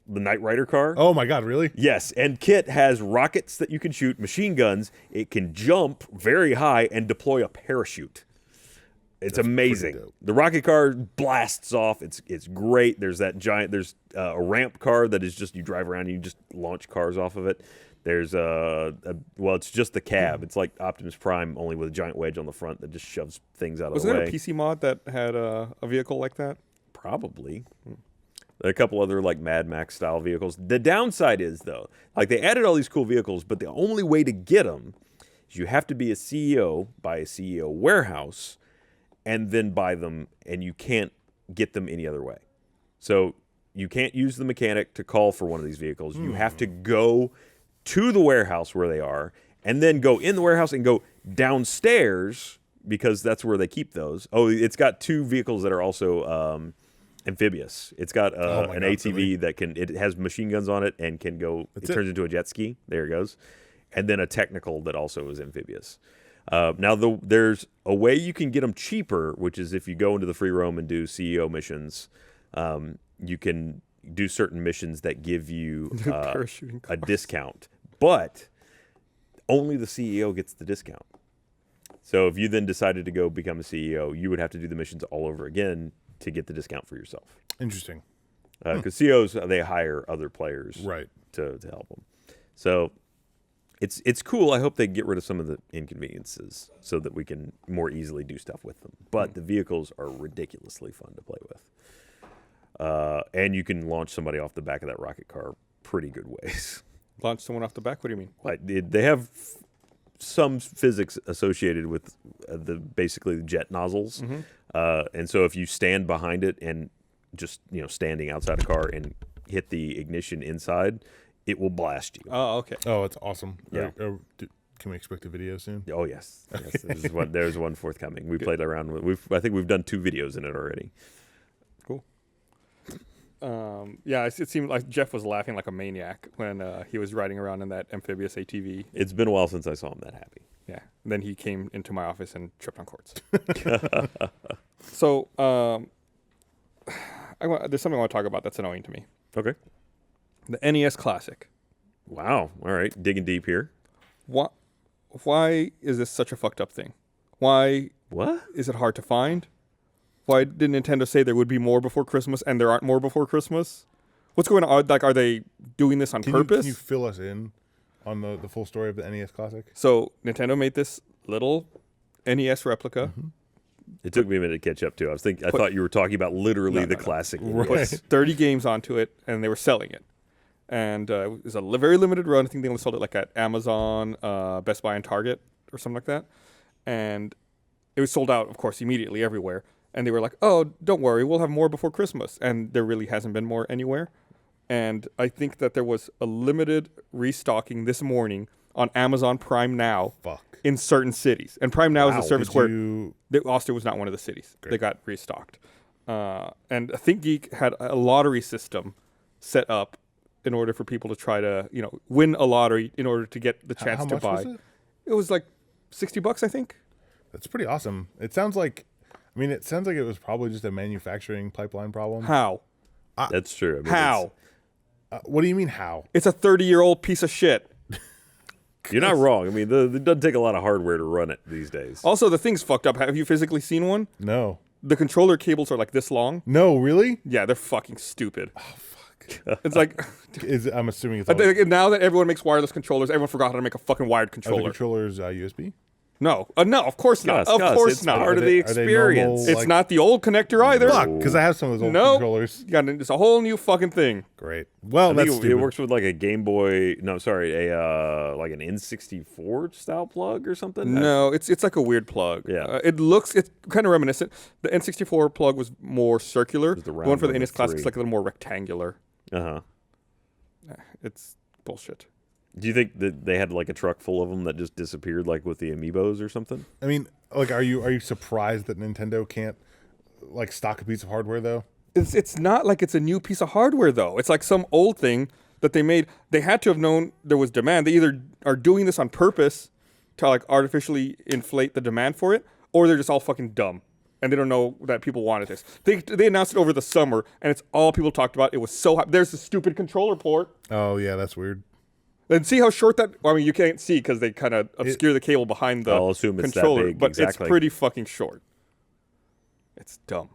the Knight Rider car. Oh my God, really? Yes, and Kit has rockets that you can shoot, machine guns. It can jump very high and deploy a parachute. It's amazing. The rocket car blasts off. It's great. There's that giant. There's a ramp car that is just you drive around and you just launch cars off of it. There's it's just the cab. It's like Optimus Prime, only with a giant wedge on the front that just shoves things out of the way. Wasn't there a PC mod that had a vehicle like that? Probably. A couple other like Mad Max style vehicles. The downside is though, like they added all these cool vehicles, but the only way to get them is you have to be a CEO, buy a CEO warehouse, and then buy them, and you can't get them any other way. So you can't use the mechanic to call for one of these vehicles. You have to go to the warehouse where they are, and then go in the warehouse and go downstairs because that's where they keep those. Oh, it's got two vehicles that are also Amphibious. It's got Oh my an God, ATV really? that it has machine guns on it and can go. It it? turns into a jet ski. There it goes. And then a technical that also is amphibious. Now there's a way you can get them cheaper, which is if you go into the free roam and do CEO missions, you can do certain missions that give you Parachuting a cars. discount, but only the CEO gets the discount. So if you then decided to go become a CEO, you would have to do the missions all over again to get the discount for yourself. Interesting. Because CEOs, they hire other players Right. to help them. So it's cool. I hope they get rid of some of the inconveniences so that we can more easily do stuff with them. But the vehicles are ridiculously fun to play with. And you can launch somebody off the back of that rocket car pretty good ways. Launch someone off the back? What do you mean? Like they have some physics associated with basically the jet nozzles, and so if you stand behind it and just standing outside a car and hit the ignition inside, it will blast you. Oh, okay. Oh, it's awesome. Yeah. Can we expect a video soon? Oh yes, there's one forthcoming. We played around with. I think we've done 2 videos in it already. Cool. Yeah, it seemed like Jeff was laughing like a maniac when he was riding around in that amphibious ATV. It's been a while since I saw him that happy. Yeah. Then he came into my office and tripped on cords. So, there's something I want to talk about that's annoying to me. Okay. The NES Classic. Wow. All right. Digging deep here. Why is this such a fucked up thing? Why What? is it hard to find? Why did Nintendo say there would be more before Christmas and there aren't more before Christmas? What's going on? Like, are they doing this on purpose? Can you fill us in on the full story of the NES Classic? So Nintendo made this little NES replica. It took me a minute to catch up to. I thought you were talking about literally the no. classic. Right. Put 30 games onto it, and they were selling it. And it was a very limited run. I think they only sold it like at Amazon, Best Buy, and Target or something like that. And it was sold out, of course, immediately everywhere. And they were like, "Oh, don't worry, we'll have more before Christmas." And there really hasn't been more anywhere. And I think that there was a limited restocking this morning on Amazon Prime Now Fuck. in certain cities. And Prime Now is a service where Austin was not one of the cities. Great. They got restocked. And ThinkGeek had a lottery system set up in order for people to try to, win a lottery in order to get the chance how to much buy. was it? It was like $60, I think. That's pretty awesome. It sounds like it was probably just a manufacturing pipeline problem. How? That's true. I mean, How? What do you mean how? It's a 30-year-old piece of shit. You're not wrong. I mean, it doesn't take a lot of hardware to run it these days. Also, the thing's fucked up. Have you physically seen one? No. The controller cables are like this long. No, really? Yeah, they're fucking stupid. Oh, fuck. It's like... I'm assuming it's I all, think now that everyone makes wireless controllers, everyone forgot how to make a fucking wired are the controller. controllers USB? No, of course not. Gus, Of course it's not. part of the Are they experience. normal, It's not the old connector either. Fuck, because I have some of those old Nope. controllers. You got it's a whole new fucking thing. Great. Well, I that's think stupid. it works with like a Game Boy. No, sorry, like an N64 style plug or something. No, it's like a weird plug. Yeah. It's kind of reminiscent. The N64 plug was more circular. the The round one for the one NES with Classic is three. like a little more rectangular. It's bullshit. Do you think that they had like a truck full of them that just disappeared, like with the Amiibos or something? I mean, like, are you surprised that Nintendo can't like stock a piece of hardware though? It's not like it's a new piece of hardware though. It's like some old thing that they made. They had to have known there was demand. They either are doing this on purpose to like artificially inflate the demand for it, or they're just all fucking dumb and they don't know that people wanted this. They announced it over the summer, and it's all people talked about. It was so hot. There's the stupid controller port. Oh yeah, that's weird. And see how short that. I mean, you can't see because they kind of obscure the cable behind the I'll assume it's that controller, big, but exactly. it's pretty fucking short. It's dumb.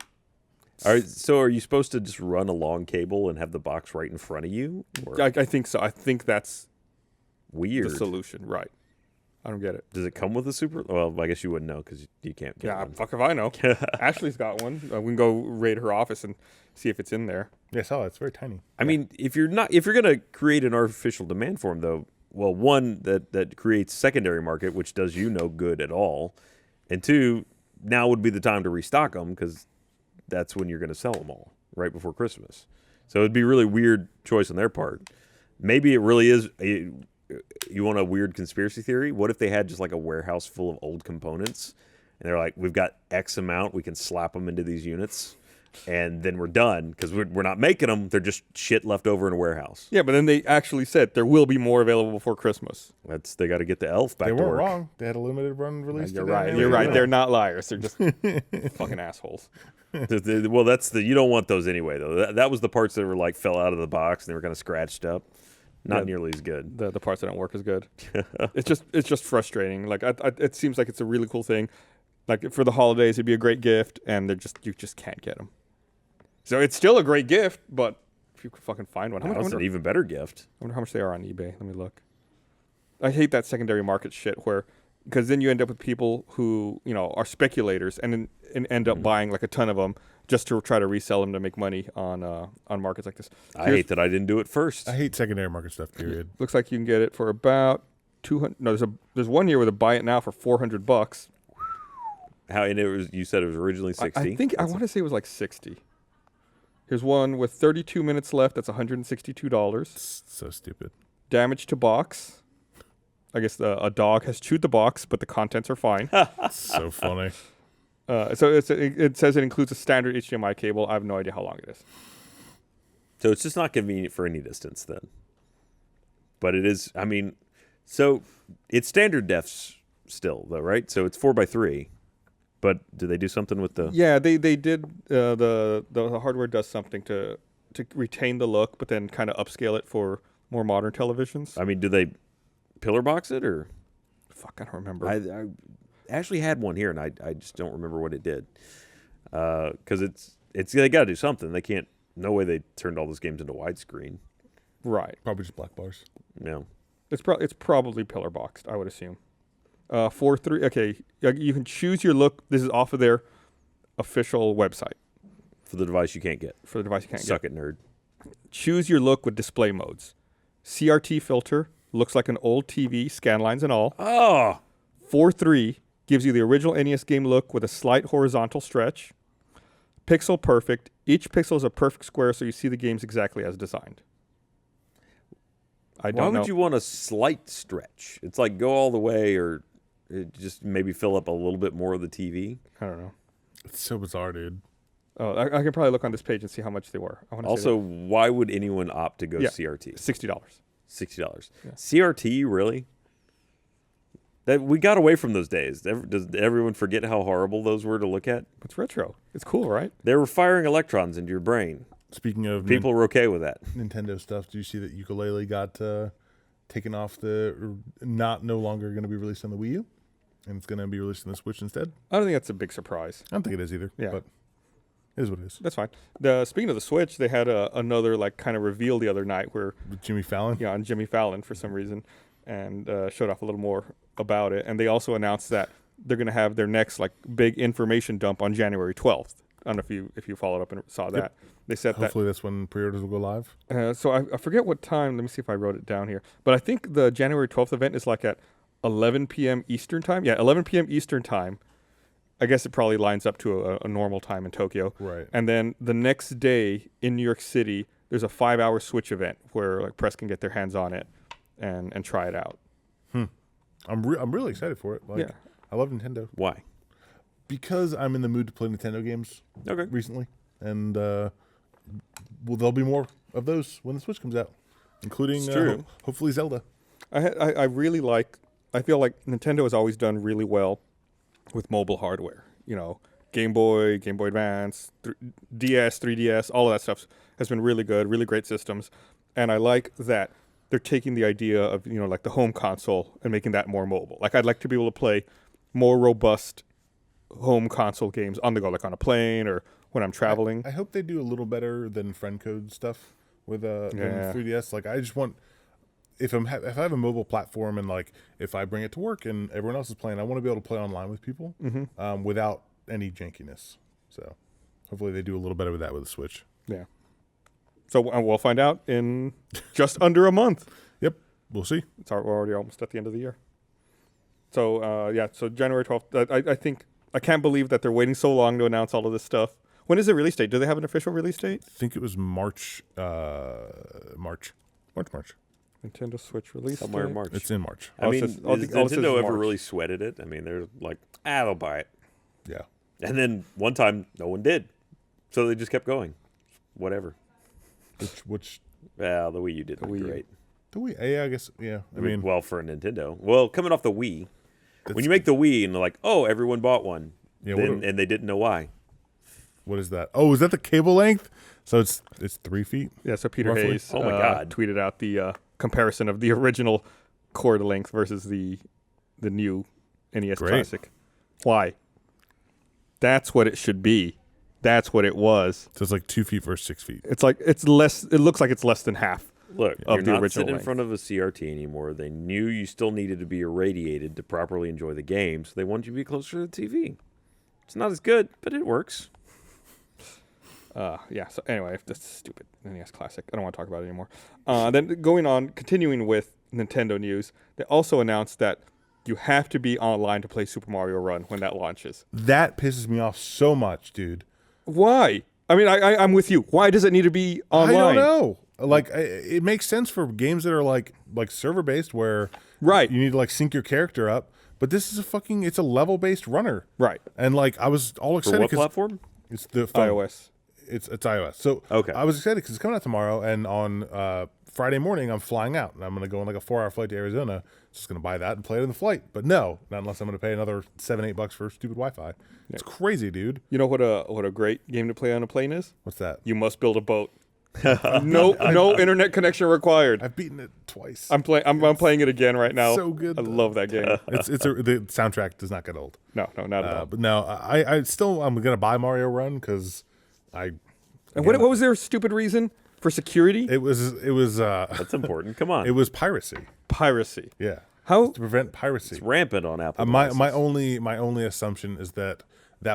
So are you supposed to just run a long cable and have the box right in front of you? Or I think so. I think that's weird. the solution. Right. I don't get it. Does it come with a super? Well, I guess you wouldn't know because you can't get Yeah, one. fuck if I know. Ashley's got one. We can go raid her office and see if it's in there. Yeah, I saw it. It's very tiny. I mean, if you're gonna create an artificial demand for them, though, well, one that creates secondary market, which does you no good at all, and two, now would be the time to restock them because that's when you're going to sell them all right before Christmas. So it'd be a really weird choice on their part. Maybe it really is. You want a weird conspiracy theory? What if they had just like a warehouse full of old components, and they're like, "We've got X amount, we can slap them into these units." and then we're done because we're not making them. They're just shit left over in a warehouse. Yeah, but then they actually said there will be more available before Christmas. They got to get the elf back They to weren't work. wrong. They had a limited run release. You're today. right. Yeah, You're right. yeah. They're not liars. They're just fucking assholes. Well, that's you don't want those anyway, though. That was the parts that were like fell out of the box and they were kind of scratched up. Not nearly as good. The parts that don't work as good. It's just frustrating. Like it seems like it's a really cool thing. Like for the holidays, it'd be a great gift, and you just can't get them. So it's still a great gift, but if you could fucking find one, That's an even better gift. I wonder how much they are on eBay. Let me look. I hate that secondary market shit because then you end up with people who are speculators and end up buying like a ton of them just to try to resell them to make money on markets like this. I hate that I didn't do it first. I hate secondary market stuff. Period. Looks like you can get it for about 200. No, there's one year where they buy it now for $400. And it was, you said it was originally 60? I want to say it was like 60. Here's one with 32 minutes left. That's $162. So stupid. Damage to box. I guess a dog has chewed the box, but the contents are fine. So funny. So it says it includes a standard HDMI cable. I have no idea how long it is. So it's just not convenient for any distance then. But it is, so it's standard defs still, though, right? So it's 4:3. But do they do something with the... Yeah, they did. The hardware does something to retain the look, but then kind of upscale it for more modern televisions. do they pillar box it or... Fuck, I don't remember. I actually had one here, and I just don't remember what it did. Because they got to do something. They can't... No way they turned all those games into widescreen. Right. Probably just black bars. No. It's probably pillar boxed, I would assume. 4:3. Okay, you can choose your look. This is off of their official website. For the device you can't get. For the device you can't Suck get. it, nerd. Choose your look with display modes. CRT filter looks like an old TV, scan lines and all. Oh! 4:3 gives you the original NES game look with a slight horizontal stretch. Pixel perfect. Each pixel is a perfect square, so you see the games exactly as designed. Why would you want a slight stretch? It's like go all the way or just maybe fill up a little bit more of the TV. I don't know. It's so bizarre, dude. Oh, I can probably look on this page and see how much they were. Also, why would anyone opt to go CRT? $60. $60. Yeah. CRT, really? That we got away from those days. Does everyone forget how horrible those were to look at? It's retro. It's cool, right? They were firing electrons into your brain. Speaking of People were okay with that. Nintendo stuff, do you see that Ukulele got taken off no longer going to be released on the Wii U? And it's going to be released on the Switch instead? I don't think that's a big surprise. I don't think it is either. Yeah. But it is what it is. That's fine. Speaking of the Switch, they had another kind of reveal the other night where With Jimmy Fallon? on Jimmy Fallon for some reason, and showed off a little more about it. And they also announced that they're going to have their next big information dump on January 12th. I don't know if you followed up and saw that. They said Hopefully that's when pre-orders will go live. So I forget what time. Let me see if I wrote it down here. But I think the January 12th event is at 11 p.m. Eastern time. Yeah, 11 p.m. Eastern time. I guess it probably lines up to a normal time in Tokyo. Right. And then the next day in New York City, there's a 5-hour Switch event where press can get their hands on it and try it out. I'm really excited for it. Yeah. I love Nintendo. Why? Because I'm in the mood to play Nintendo games recently. And there'll be more of those when the Switch comes out, including hopefully Zelda. I really I feel like Nintendo has always done really well with mobile hardware. Game Boy, Game Boy Advance, DS, 3DS, all of that stuff has been really good, really great systems. And I like that they're taking the idea of, the home console and making that more mobile. I'd like to be able to play more robust home console games on the go, on a plane or when I'm traveling. I hope they do a little better than friend code stuff with than 3DS. I just want, if I have a mobile platform and if I bring it to work and everyone else is playing, I want to be able to play online with people without any jankiness. So hopefully they do a little better with that with the Switch. Yeah. So we'll find out in just under a month. Yep, we'll see. We're already almost at the end of the year. So so January 12th. I can't believe that they're waiting so long to announce all of this stuff. When is the release date? Do they have an official release date? I think it was March. March. Nintendo Switch release Somewhere date? in March. It's in March. Has all this says Nintendo ever March. really sweated it? They're like, they'll buy it. Yeah. And then one time, no one did. So they just kept going. Whatever. Which Well, the Wii U didn't Wii do U. great. the Wii? Yeah, I guess. Yeah, I mean, Well, for a Nintendo. Well, coming off the Wii, when you make the Wii and they're like, oh, everyone bought one, Yeah, and they didn't know why. what is that? Oh, is that the cable length? So it's 3 feet. Yeah, so Peter Roughly. Hayes Oh my God. tweeted out the comparison of the original cord length versus the new NES Great. Classic. Why? That's what it should be. That's what it was. So it's like 2 feet versus 6 feet. It's like it's less. It looks like it's less than half. Look, Of you're the not original sitting in length. front of a CRT anymore. They knew you still needed to be irradiated to properly enjoy the game, so they wanted you to be closer to the TV. It's not as good, but it works. Yeah. So anyway, that's stupid NES Classic. I don't want to talk about it anymore. Then continuing with Nintendo news, they also announced that you have to be online to play Super Mario Run when that launches. That pisses me off so much, dude. Why? I mean, I'm with you. Why does it need to be online? I don't know. Like, it makes sense for games that are like server based, where Right. you need to like sync your character up. But this is it's a level based runner, Right. and like I was all For excited what 'cause platform? it's the phone. iOS. It's iOS. So Okay. I was excited because it's coming out tomorrow, and on Friday morning I'm flying out, and I'm going to go on like a 4-hour flight to Arizona. Just going to buy that and play it in the flight. But no, not unless I'm going to pay another $7-8 for stupid Wi-Fi. It's crazy, dude. You know what a great game to play on a plane is? What's that? You must build a boat. No internet connection required. I've beaten it twice. I'm playing it again right now. So good, I though. love that game. The soundtrack does not get old. No, not at all. But no, I'm going to buy Mario Run because And what was their stupid reason for security? it was That's important. Come on. it was piracy. Piracy. Yeah. How? To prevent piracy. It's rampant on Apple My devices. my only assumption is that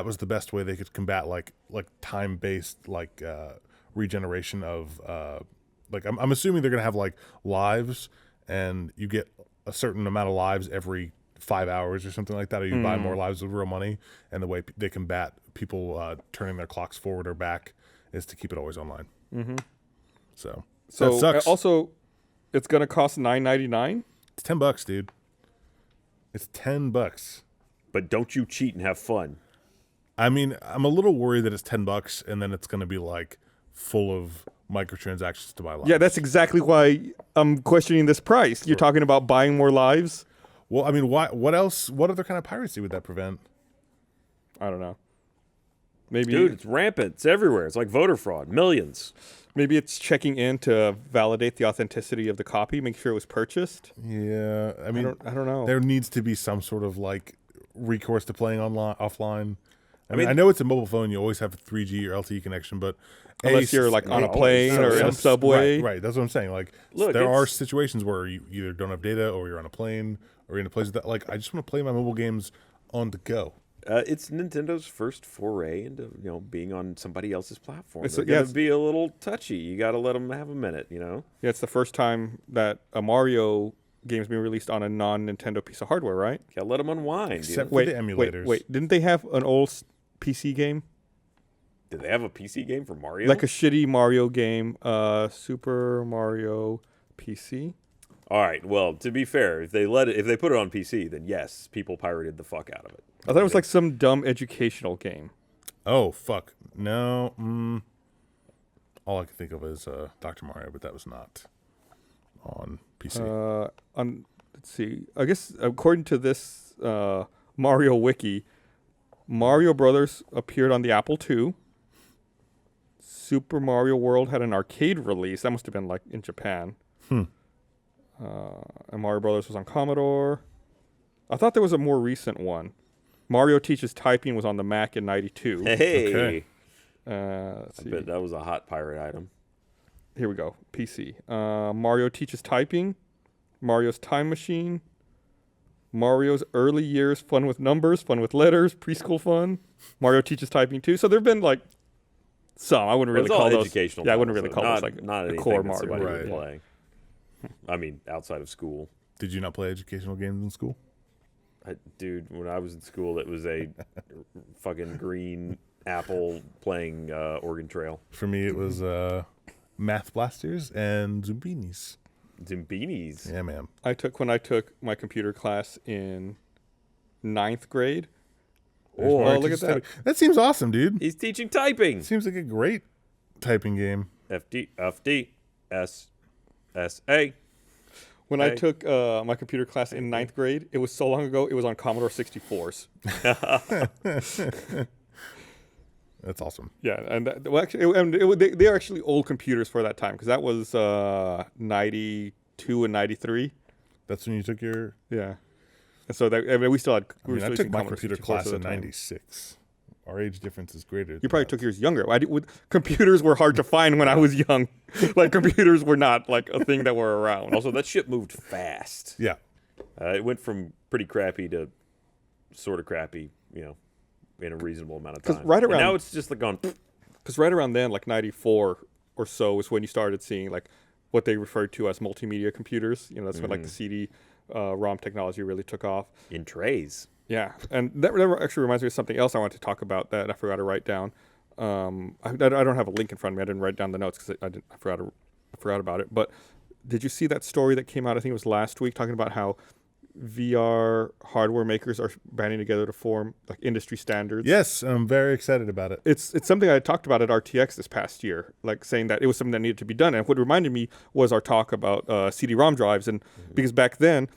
was the best way they could combat like time based regeneration of like I'm assuming they're gonna have like lives, and you get a certain amount of lives every 5 hours or something like that, or you buy more lives with real money, and the way they combat people turning their clocks forward or back is to keep it always online. Mm-hmm. So that sucks. Also, it's gonna cost $9.99. It's $10, dude. It's $10. But don't you cheat and have fun. I mean, I'm a little worried that it's $10 and then it's going to be like full of microtransactions to buy lives. Yeah, that's exactly why I'm questioning this price. You're talking about buying more lives? Well, I mean, what else? What other kind of piracy would that prevent? I don't know. Maybe Dude, it's rampant. It's everywhere. It's like voter fraud. Millions. maybe it's checking in to validate the authenticity of the copy, make sure it was purchased. Yeah, I mean, I don't know. there needs to be some sort of like recourse to playing offline. I mean, mean- I know it's a mobile phone. You always have a 3G or LTE connection, but Unless you're like on a Well, plane or in a subway. Right. That's what I'm saying. Like, Look, there are it's- situations where you either don't have data, or you're on a plane, or you're in a place that like I just want to play my mobile games on the go. It's Nintendo's first foray into being on somebody else's platform. It's- They're yeah, gonna it's- be a little touchy. You got to let them have a minute. Yeah, it's the first time that a Mario game's being released on a non-Nintendo piece of hardware, right? Got to let them unwind. Except you know? for the emulators. Wait. Didn't they have an old PC game? Did they have a PC game for Mario? Like a shitty Mario game, Super Mario PC? All right. Well, to be fair, if they put it on PC, then yes, people pirated the fuck out of it. I thought it was like some dumb educational game. Oh fuck no! All I can think of is Dr. Mario, but that was not on PC. Let's see. I guess according to this Mario wiki, Mario Brothers appeared on the Apple II. Super Mario World had an arcade release. That must have been like in Japan. And Mario Brothers was on Commodore. I thought there was a more recent one. Mario Teaches Typing was on the Mac in '92. Hey, Okay. Let's I see. bet that was a hot pirate item. Here we go. PC. Mario Teaches Typing. Mario's Time Machine. Mario's Early Years Fun with Numbers, Fun with Letters, Preschool Fun. Mario Teaches Typing too. So there have been like some. I wouldn't really It's all call those. educational. Yeah, I wouldn't really titles, call though. those like not a anything core that Mario. somebody Right. would play. I mean, outside of school. Did you not play educational games in school? Dude, when I was in school, it was a fucking green apple playing Oregon Trail. For me, it was Math Blasters and Zumbinis. Zimbinis. Yeah, man. When I took my computer class in 9th grade. There's Oh, Mario look at teaches that. typing. That seems awesome, dude. He's teaching typing. Seems like a great typing game. FD, S, A. When I Hey. took my computer class in 9th grade, it was so long ago, it was on Commodore 64s. That's awesome. Yeah, and they are actually old computers for that time, because that was 92 and 93. That's when you took your. Yeah. And so we still had. I mean, I still took using my Commodore computer 64s class at the in time. '96. Our age difference is greater. You probably took yours younger. Computers were hard to find when I was young. Like, computers were not like a thing that were around. Also, that shit moved fast. Yeah. It went from pretty crappy to sort of crappy, in a reasonable amount of 'Cause time. right And around- now it's just like gone. Because right around then, like 94 or so, is when you started seeing like what they referred to as multimedia computers. That's when like the CD ROM technology really took off. In trays. Yeah, and that actually reminds me of something else I wanted to talk about that I forgot to write down. I don't have a link in front of me. I didn't write down the notes because I forgot about it. But did you see that story that came out? I think it was last week, talking about how VR hardware makers are banding together to form like industry standards. Yes, I'm very excited about it. It's something I talked about at RTX this past year, like saying that it was something that needed to be done. And what reminded me was our talk about CD-ROM drives, and because back then,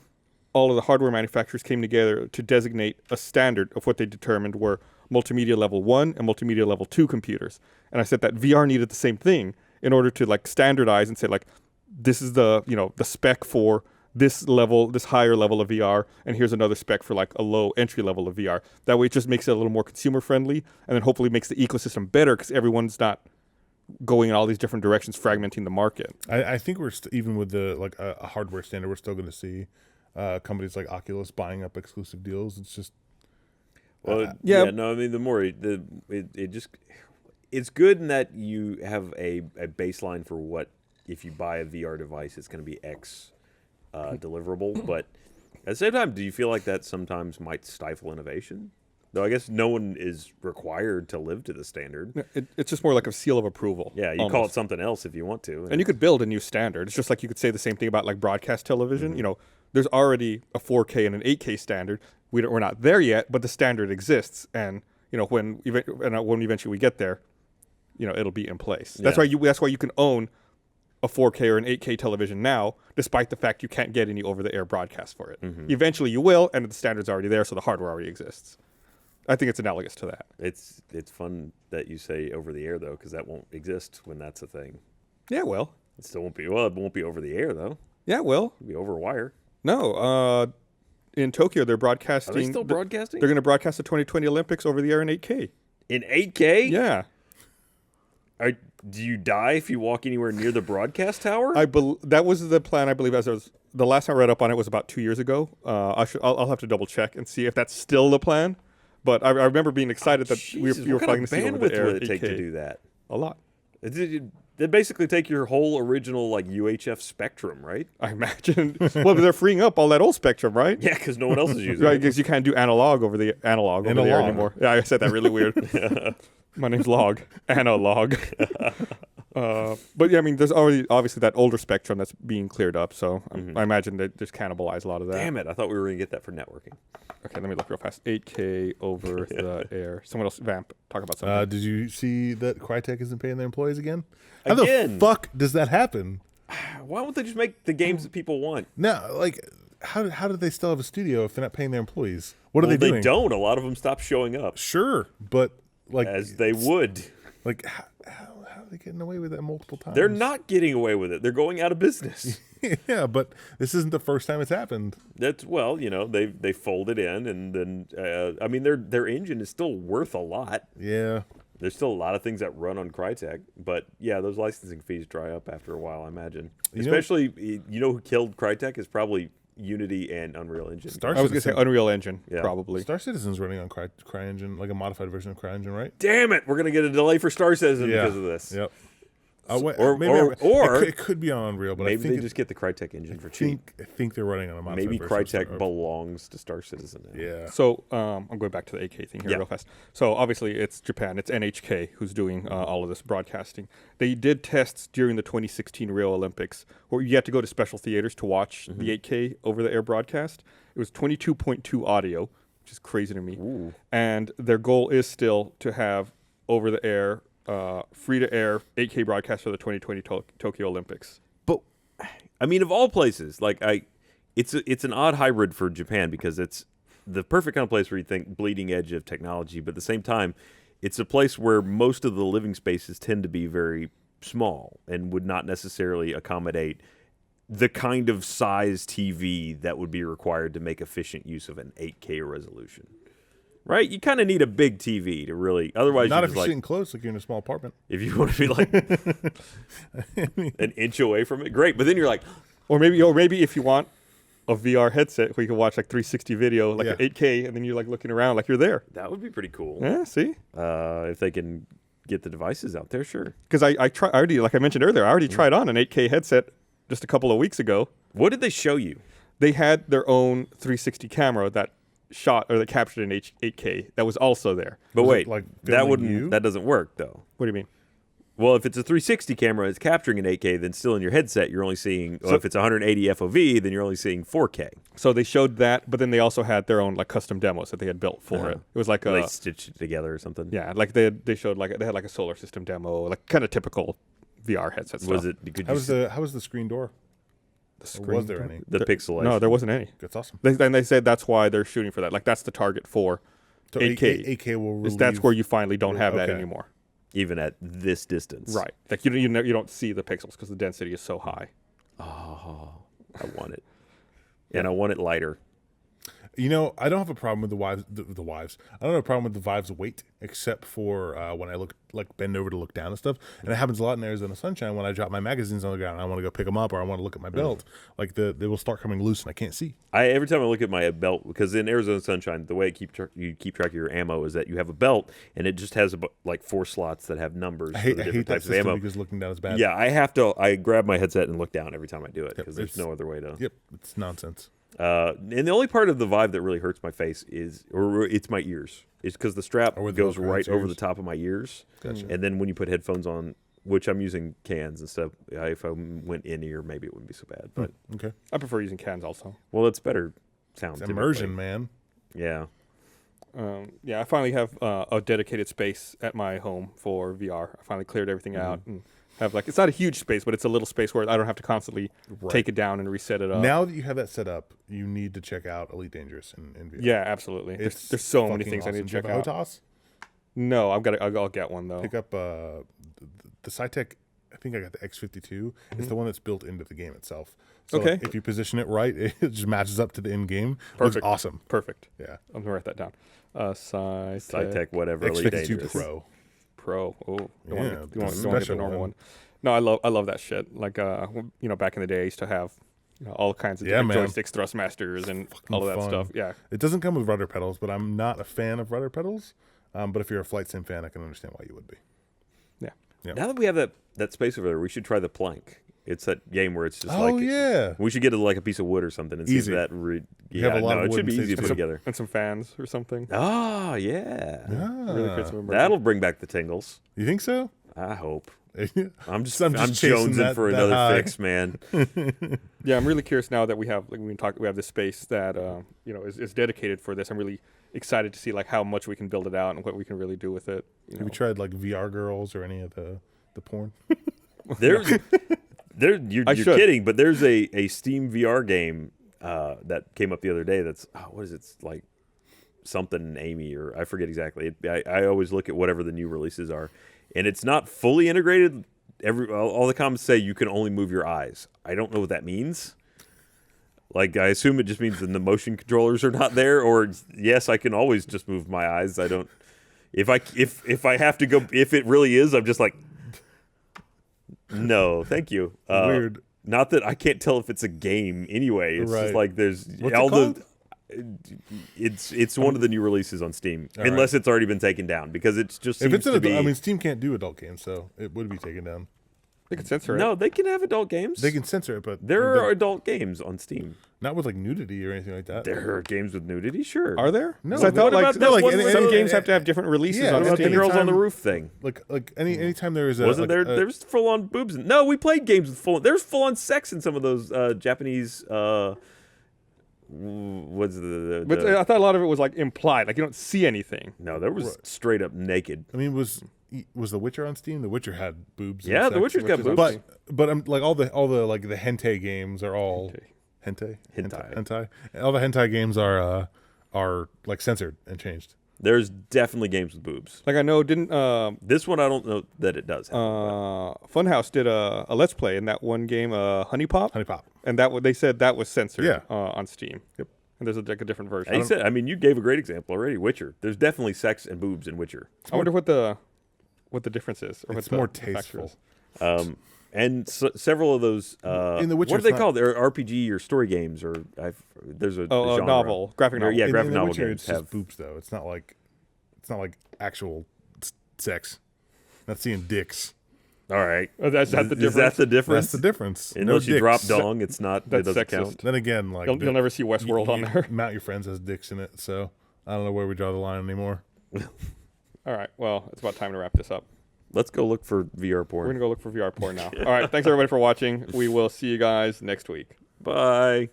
all of the hardware manufacturers came together to designate a standard of what they determined were multimedia level 1 and multimedia level 2 computers. And I said that VR needed the same thing in order to like standardize and say like, this is the spec for this level, this higher level of VR, and here's another spec for like a low entry level of VR. That way it just makes it a little more consumer friendly, and then hopefully makes the ecosystem better because everyone's not going in all these different directions, fragmenting the market. I think we're even with the like a hardware standard, we're still going to see companies like Oculus buying up exclusive deals. It's just Well, yeah. no, I mean, the more it's good in that you have a baseline for what, if you buy a VR device, it's going to be X deliverable. But at the same time, do you feel like that sometimes might stifle innovation? Though I guess no one is required to live to the standard. It's just more like a seal of approval. Yeah, you call it almost. something else if you want to. And you could build a new standard. It's just like you could say the same thing about like broadcast television. There's already a 4K and an 8K standard. We're not there yet, but the standard exists. And when eventually we get there, it'll be in place. That's Yeah. why you can own a 4K or an 8K television now, despite the fact you can't get any over-the-air broadcast for it. Eventually you will, and the standard's already there, so the hardware already exists. I think it's analogous to that. It's fun that you say over the air though, because that won't exist when that's a thing. Yeah, well. It still won't be. Well, it won't be over the air though. Yeah, well. It'll be over wire. No, in Tokyo, they're broadcasting. Are they still broadcasting? They're going to broadcast the 2020 Olympics over the air in 8K. In 8K? Yeah. Do you die if you walk anywhere near the broadcast tower? That was the plan, I believe, as the last time I read up on it was about 2 years ago. I'll have to double check and see if that's still the plan. But I remember being excited that we were what flying to see over the bandwidth air would it 8K. take to do that? A lot. They basically take your whole original like UHF spectrum, right? I imagine. Well, they're freeing up all that old spectrum, right? Yeah, because no one else is using Right, it. because you can't do analog over the air anymore. Yeah, I said that really weird. My name's Log. Analog. But yeah, I mean, there's already obviously that older spectrum that's being cleared up, so I imagine they just cannibalize a lot of that. Damn it! I thought we were going to get that for networking. Okay, let me look real fast. 8K over the air. Someone else, Vamp, talk about something. did you see that Crytek isn't paying their employees again? How Again? the fuck does that happen? Why won't they just make the games that people want? No, like how do they still have a studio if they're not paying their employees? What are Well, they doing? They don't. A lot of them stop showing up, Sure, but like as they would. Like how are they getting away with that multiple times? They're not getting away with it. They're going out of business. Yeah, but this isn't the first time it's happened. That's they fold it in, and then I mean their engine is still worth a lot. Yeah. There's still a lot of things that run on Crytek, but yeah, those licensing fees dry up after a while, I imagine. Especially, who killed Crytek is probably Unity and Unreal Engine. Star I was going to say Citizen. Unreal Engine, Yeah. probably. Star Citizen's running on CryEngine, like a modified version of CryEngine, right? Damn it, we're gonna get a delay for Star Citizen because of this. Yep. Or it could be on Unreal, but maybe I think they just get the Crytek engine for cheap. I think they're running on a modified Maybe version of Crytek Star- belongs to Star Citizen now. Yeah. So I'm going back to the 8K thing here Yeah. real fast. So obviously it's Japan. It's NHK who's doing all of this broadcasting. They did tests during the 2016 Rio Olympics where you had to go to special theaters to watch the 8K over-the-air broadcast. It was 22.2 audio, which is crazy to me. Ooh. And their goal is still to have over-the-air, free-to-air 8K broadcast for the 2020 Tokyo Olympics. But I mean, of all places, like it's an odd hybrid for Japan because it's the perfect kind of place where you think bleeding edge of technology, but at the same time, it's a place where most of the living spaces tend to be very small and would not necessarily accommodate the kind of size TV that would be required to make efficient use of an 8K resolution. Right? You kind of need a big TV to really, otherwise Not you're if just you're like, sitting close, like you're in a small apartment. if you want to be like an inch away from it, great. But then you're like, Or maybe if you want a VR headset where you can watch like 360 video, like Yeah. an 8K, and then you're like looking around like you're there. that would be pretty cool. Yeah, see? If they can get the devices out there, sure. Because I already, like I mentioned earlier, I already tried on an 8K headset just a couple of weeks ago. What did they show you? They had their own 360 camera that shot or that captured in 8K that was also there. But Was it, wait, like, that filming wouldn't. you? That doesn't work though. What do you mean? Well, if it's a 360 camera, it's capturing an 8K. Then still in your headset, you're only seeing. Well, So- if it's 180 FOV, then you're only seeing 4K. So they showed that, but then they also had their own like custom demos that they had built for it. It was like They a stitched it together or something. yeah, like they showed like they had like a solar system demo, like kind of typical VR headset stuff. Was it? Could How you was see the screen door? The Or was there any? the pixelation? No, there wasn't any. That's awesome. Then they said that's why they're shooting for that. Like that's the target for So 8K. 8K will Is relieve. that's where you finally don't have that Okay. anymore. even at this distance. Right. Like you don't see the pixels because the density is so high. Oh, I want it, and I want it lighter. You know, I don't have a problem with the wives. I don't have a problem with the Vive's weight, except for when I bend over to look down and stuff. And it happens a lot in Arizona Sunshine when I drop my magazines on the ground and I want to go pick them up or I want to look at my belt. Like they will start coming loose and I can't see. Every time I look at my belt, because in Arizona Sunshine, the way you keep track of your ammo is that you have a belt and it just has like 4 slots that have numbers I for hate the that different types of system ammo. because looking down is bad. Yeah, I grab my headset and look down every time I do it because there's it's- no other way to. Yep, it's nonsense. And the only part of the Vive that really hurts my face it's my ears. It's because the strap Or with the goes Velcro right in over ears. the top of my ears. Gotcha. And then when you put headphones on, which I'm using cans and stuff, if I went in ear, maybe it wouldn't be so bad. But Okay. I prefer using cans also. well, it's better sound. It's typically. immersion, man. Yeah. Yeah, I finally have a dedicated space at my home for VR. I finally cleared everything out and have it's not a huge space, but it's a little space where I don't have to constantly take it down and reset it up. Now that you have that set up, you need to check out Elite Dangerous in VR. Yeah, absolutely. It's There's so many fucking things I need awesome. to Do you check have a out. HOTAS? No, I'll get one though. Pick up the Cytec. I think I got the X52. It's the one that's built into the game itself. So Okay. if you position it right, it just matches up to the in game. Perfect. Looks awesome. Perfect. Yeah. I'm gonna write that down. Cytec, whatever. Elite X52 Dangerous. Pro. Pro. Oh, you Yeah, want the to get the special normal one. one? No, I love that shit. Like back in the day, I used to have all kinds of Yeah, different man. joysticks, Thrustmasters, and all of that fun. stuff. Yeah. It doesn't come with rudder pedals, but I'm not a fan of rudder pedals. But if you're a flight sim fan, I can understand why you would be. Yeah. Now that we have that space over there, we should try the plank. It's that game where it's just Oh, yeah. We should get a piece of wood or something and Easy. see if that. You have a lot of it wood should be and easy to put some- together. And some fans or something. Oh yeah, Really create some immersion. that'll bring back the tingles. You think so? I hope. I'm I'm just chasing jonesing that- for that another high. fix, man. Yeah, I'm really curious now that we have we have this space that is dedicated for this. I'm really excited to see how much we can build it out and what we can really do with it. Have you tried VR girls or any of the porn? You're should. kidding, but there's a Steam VR game that came up the other day. That's what is it? It's like something Amy or I forget exactly. I always look at whatever the new releases are, and it's not fully integrated. All the comments say you can only move your eyes. I don't know what that means. Like I assume it just means that the motion controllers are not there, or yes, I can always just move my eyes. I don't. If I have to go, if it really is, I'm just like. No, thank you. Weird. Not that I can't tell if it's a game anyway. It's Right. just like there's What's it all called? It's one of the new releases on Steam, All unless it's already been taken down because it's just If seems it's an to be. adult, Steam can't do adult games, so it would be taken down. They can censor it. no, they can have adult games. They can censor it, but There they're are adult games on Steam. not with nudity or anything like that. There are games with nudity, sure. Are there? No, 'Cause I but thought what about that like, one any- with some any- games have to have different releases Yeah, on What about the Steam. girls on the anytime- roof thing? like anytime there is a Wasn't like there's full on boobs? No, we played games with there's full on sex in some of those Japanese. What's the But I thought a lot of it was like implied, like you don't see anything. no, there was straight up naked. I mean, was The Witcher on Steam? The Witcher had boobs. and Yeah, The sex. Witcher's got boobs. But I'm like all the like the hentai games are all hentai. All the hentai games are like censored and changed. There's definitely games with boobs. Like I know, didn't This one I don't know that it does. Have Funhouse did a Let's Play in that one game, Honey Pop, and they said that was censored on Steam. Yep. And there's like a different version. and he said, I mean, you gave a great example already. Witcher. There's definitely sex and boobs in Witcher. I wonder what the difference is. Or It's what more the factor tasteful. is. And several of those. In The Witcher, what are they it's not- called? They're RPG or story games, or there's a Oh, a genre. novel, graphic novel. Yeah, In graphic The novel Witcher, games it's just have. boobs though. It's not like actual sex. Not seeing dicks. All right. Oh, that's not the Is that difference. the difference? That's the difference. Unless no you drop dicks. dong, it's not. It That's doesn't sexist. count. Then again, like You'll never see Westworld on there. Mount your friends has dicks in it, so I don't know where we draw the line anymore. All right. Well, it's about time to wrap this up. Let's go look for VR porn. We're gonna go look for VR porn now. All right. Thanks everybody for watching. We will see you guys next week. Bye.